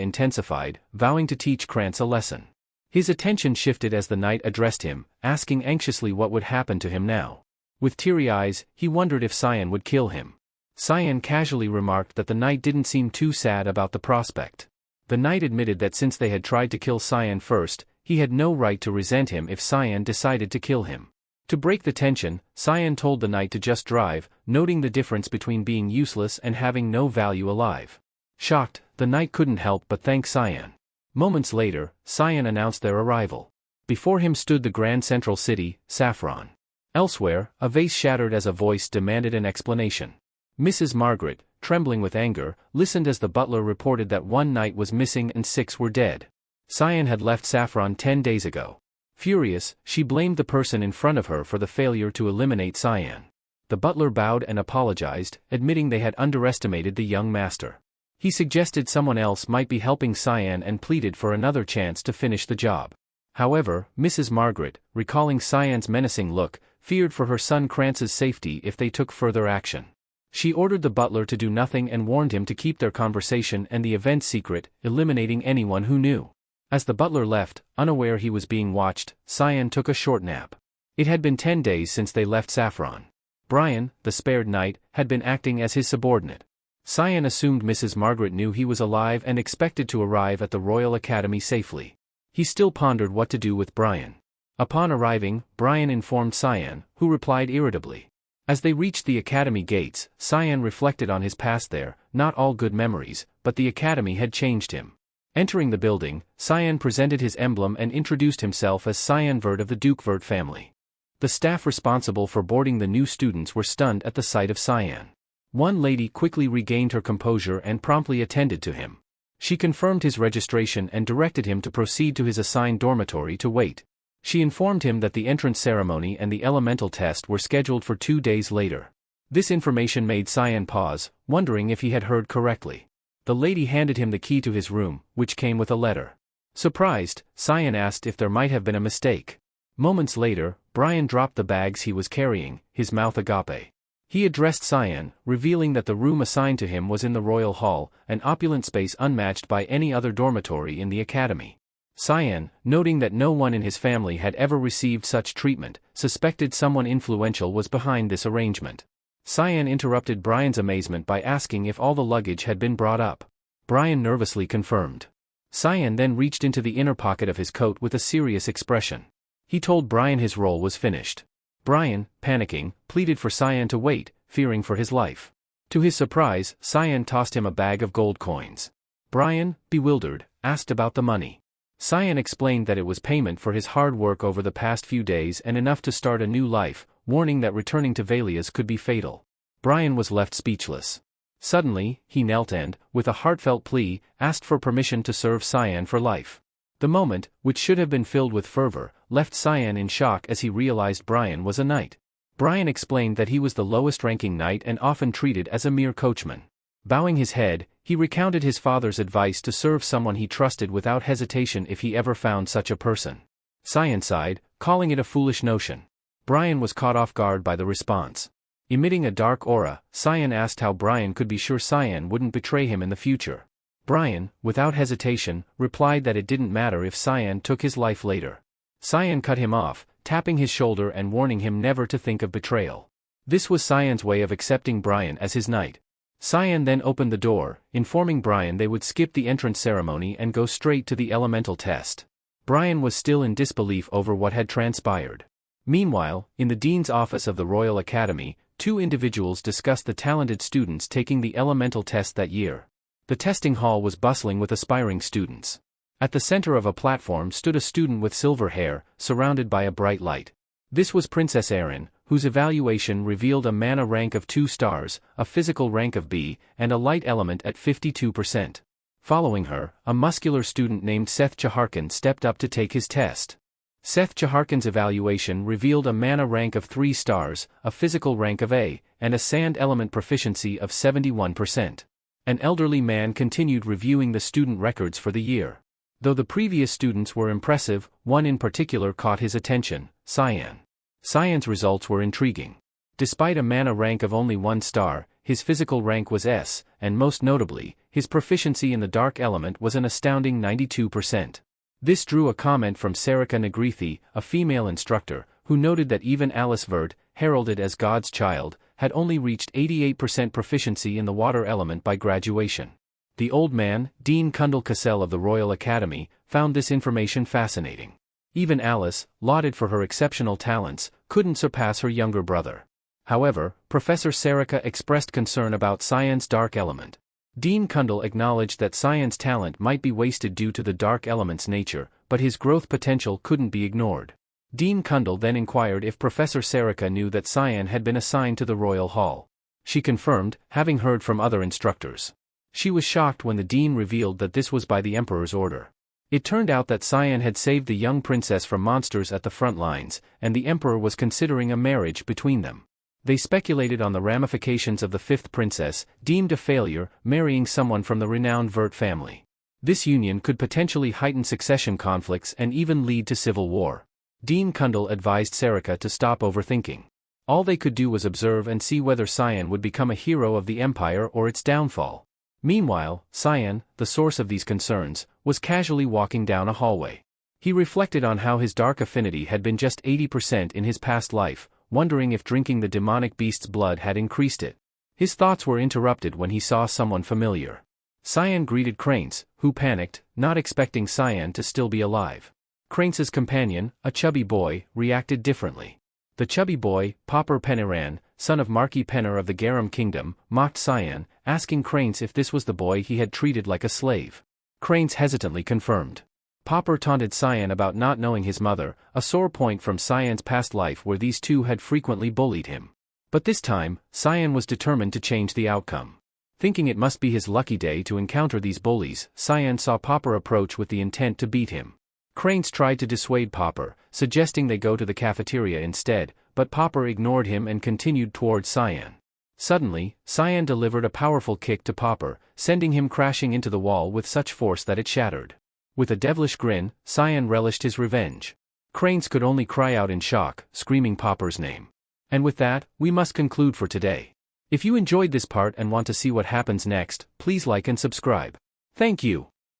intensified, vowing to teach Krantz a lesson. His attention shifted as the knight addressed him, asking anxiously what would happen to him now. With teary eyes, he wondered if Cyan would kill him. Cyan casually remarked that the knight didn't seem too sad about the prospect. The knight admitted that since they had tried to kill Cyan first, he had no right to resent him if Cyan decided to kill him. To break the tension, Cyan told the knight to just drive, noting the difference between being useless and having no value alive. Shocked, the knight couldn't help but thank Cyan. Moments later, Cyan announced their arrival. Before him stood the grand central city, Saffron. Elsewhere, a vase shattered as a voice demanded an explanation. Mrs. Margaret, trembling with anger, listened as the butler reported that 1 knight was missing and 6 were dead. Cyan had left Saffron 10 days ago. Furious, she blamed the person in front of her for the failure to eliminate Cyan. The butler bowed and apologized, admitting they had underestimated the young master. He suggested someone else might be helping Cyan and pleaded for another chance to finish the job. However, Mrs. Margaret, recalling Cyan's menacing look, feared for her son Krantz's safety if they took further action. She ordered the butler to do nothing and warned him to keep their conversation and the event secret, eliminating anyone who knew. As the butler left, unaware he was being watched, Cyan took a short nap. It had been 10 days since they left Saffron. Brian, the spared knight, had been acting as his subordinate. Cyan assumed Mrs. Margaret knew he was alive and expected to arrive at the Royal Academy safely. He still pondered what to do with Brian. Upon arriving, Brian informed Cyan, who replied irritably. As they reached the academy gates, Cyan reflected on his past there, not all good memories, but the academy had changed him. Entering the building, Cyan presented his emblem and introduced himself as Cyan Vert of the Duke Vert family. The staff responsible for boarding the new students were stunned at the sight of Cyan. One lady quickly regained her composure and promptly attended to him. She confirmed his registration and directed him to proceed to his assigned dormitory to wait. She informed him that the entrance ceremony and the elemental test were scheduled for 2 days later. This information made Cyan pause, wondering if he had heard correctly. The lady handed him the key to his room, which came with a letter. Surprised, Cyan asked if there might have been a mistake. Moments later, Brian dropped the bags he was carrying, his mouth agape. He addressed Cyan, revealing that the room assigned to him was in the Royal Hall, an opulent space unmatched by any other dormitory in the academy. Cyan, noting that no one in his family had ever received such treatment, suspected someone influential was behind this arrangement. Cyan interrupted Brian's amazement by asking if all the luggage had been brought up. Brian nervously confirmed. Cyan then reached into the inner pocket of his coat with a serious expression. He told Brian his role was finished. Brian, panicking, pleaded for Cyan to wait, fearing for his life. To his surprise, Cyan tossed him a bag of gold coins. Brian, bewildered, asked about the money. Cyan explained that it was payment for his hard work over the past few days and enough to start a new life, warning that returning to Valia's could be fatal. Brian was left speechless. Suddenly, he knelt and, with a heartfelt plea, asked for permission to serve Cyan for life. The moment, which should have been filled with fervor, left Cyan in shock as he realized Brian was a knight. Brian explained that he was the lowest-ranking knight and often treated as a mere coachman. Bowing his head, he recounted his father's advice to serve someone he trusted without hesitation if he ever found such a person. Cyan sighed, calling it a foolish notion. Brian was caught off guard by the response. Emitting a dark aura, Cyan asked how Brian could be sure Cyan wouldn't betray him in the future. Brian, without hesitation, replied that it didn't matter if Cyan took his life later. Cyan cut him off, tapping his shoulder and warning him never to think of betrayal. This was Cyan's way of accepting Brian as his knight. Cyan then opened the door, informing Brian they would skip the entrance ceremony and go straight to the elemental test. Brian was still in disbelief over what had transpired. Meanwhile, in the dean's office of the Royal Academy, 2 individuals discussed the talented students taking the elemental test that year. The testing hall was bustling with aspiring students. At the center of a platform stood a student with silver hair, surrounded by a bright light. This was Princess Erin, whose evaluation revealed a mana rank of 2 stars, a physical rank of B, and a light element at 52%. Following her, a muscular student named Seth Chaharkin stepped up to take his test. Seth Chaharkin's evaluation revealed a mana rank of 3 stars, a physical rank of A, and a sand element proficiency of 71%. An elderly man continued reviewing the student records for the year. Though the previous students were impressive, one in particular caught his attention, Cyan. Cyan's results were intriguing. Despite a mana rank of only 1 star, his physical rank was S, and most notably, his proficiency in the dark element was an astounding 92%. This drew a comment from Sarika Nagrithi, a female instructor, who noted that even Alice Vert, heralded as God's child, had only reached 88% proficiency in the water element by graduation. The old man, Dean Kundal Kassel of the Royal Academy, found this information fascinating. Even Alice, lauded for her exceptional talents, couldn't surpass her younger brother. However, Professor Sarika expressed concern about Cyan's dark element. Dean Kundal acknowledged that Cyan's talent might be wasted due to the dark element's nature, but his growth potential couldn't be ignored. Dean Kundal then inquired if Professor Sarika knew that Cyan had been assigned to the Royal Hall. She confirmed, having heard from other instructors. She was shocked when the dean revealed that this was by the Emperor's order. It turned out that Cyan had saved the young princess from monsters at the front lines, and the Emperor was considering a marriage between them. They speculated on the ramifications of the 5th princess, deemed a failure, marrying someone from the renowned Vert family. This union could potentially heighten succession conflicts and even lead to civil war. Dean Kundal advised Sarika to stop overthinking. All they could do was observe and see whether Cyan would become a hero of the Empire or its downfall. Meanwhile, Cyan, the source of these concerns, was casually walking down a hallway. He reflected on how his dark affinity had been just 80% in his past life, wondering if drinking the demonic beast's blood had increased it. His thoughts were interrupted when he saw someone familiar. Cyan greeted Cranes, who panicked, not expecting Cyan to still be alive. Cranes's companion, a chubby boy, reacted differently. The chubby boy, Popper Peniran, son of Marquis Penner of the Garum Kingdom, mocked Cyan, asking Cranes if this was the boy he had treated like a slave. Cranes hesitantly confirmed. Popper taunted Cyan about not knowing his mother, a sore point from Cyan's past life where these two had frequently bullied him. But this time, Cyan was determined to change the outcome. Thinking it must be his lucky day to encounter these bullies, Cyan saw Popper approach with the intent to beat him. Cranes tried to dissuade Popper, suggesting they go to the cafeteria instead, but Popper ignored him and continued toward Cyan. Suddenly, Cyan delivered a powerful kick to Popper, sending him crashing into the wall with such force that it shattered. With a devilish grin, Cyan relished his revenge. Cranes could only cry out in shock, screaming Popper's name. And with that, we must conclude for today. If you enjoyed this part and want to see what happens next, please like and subscribe. Thank you.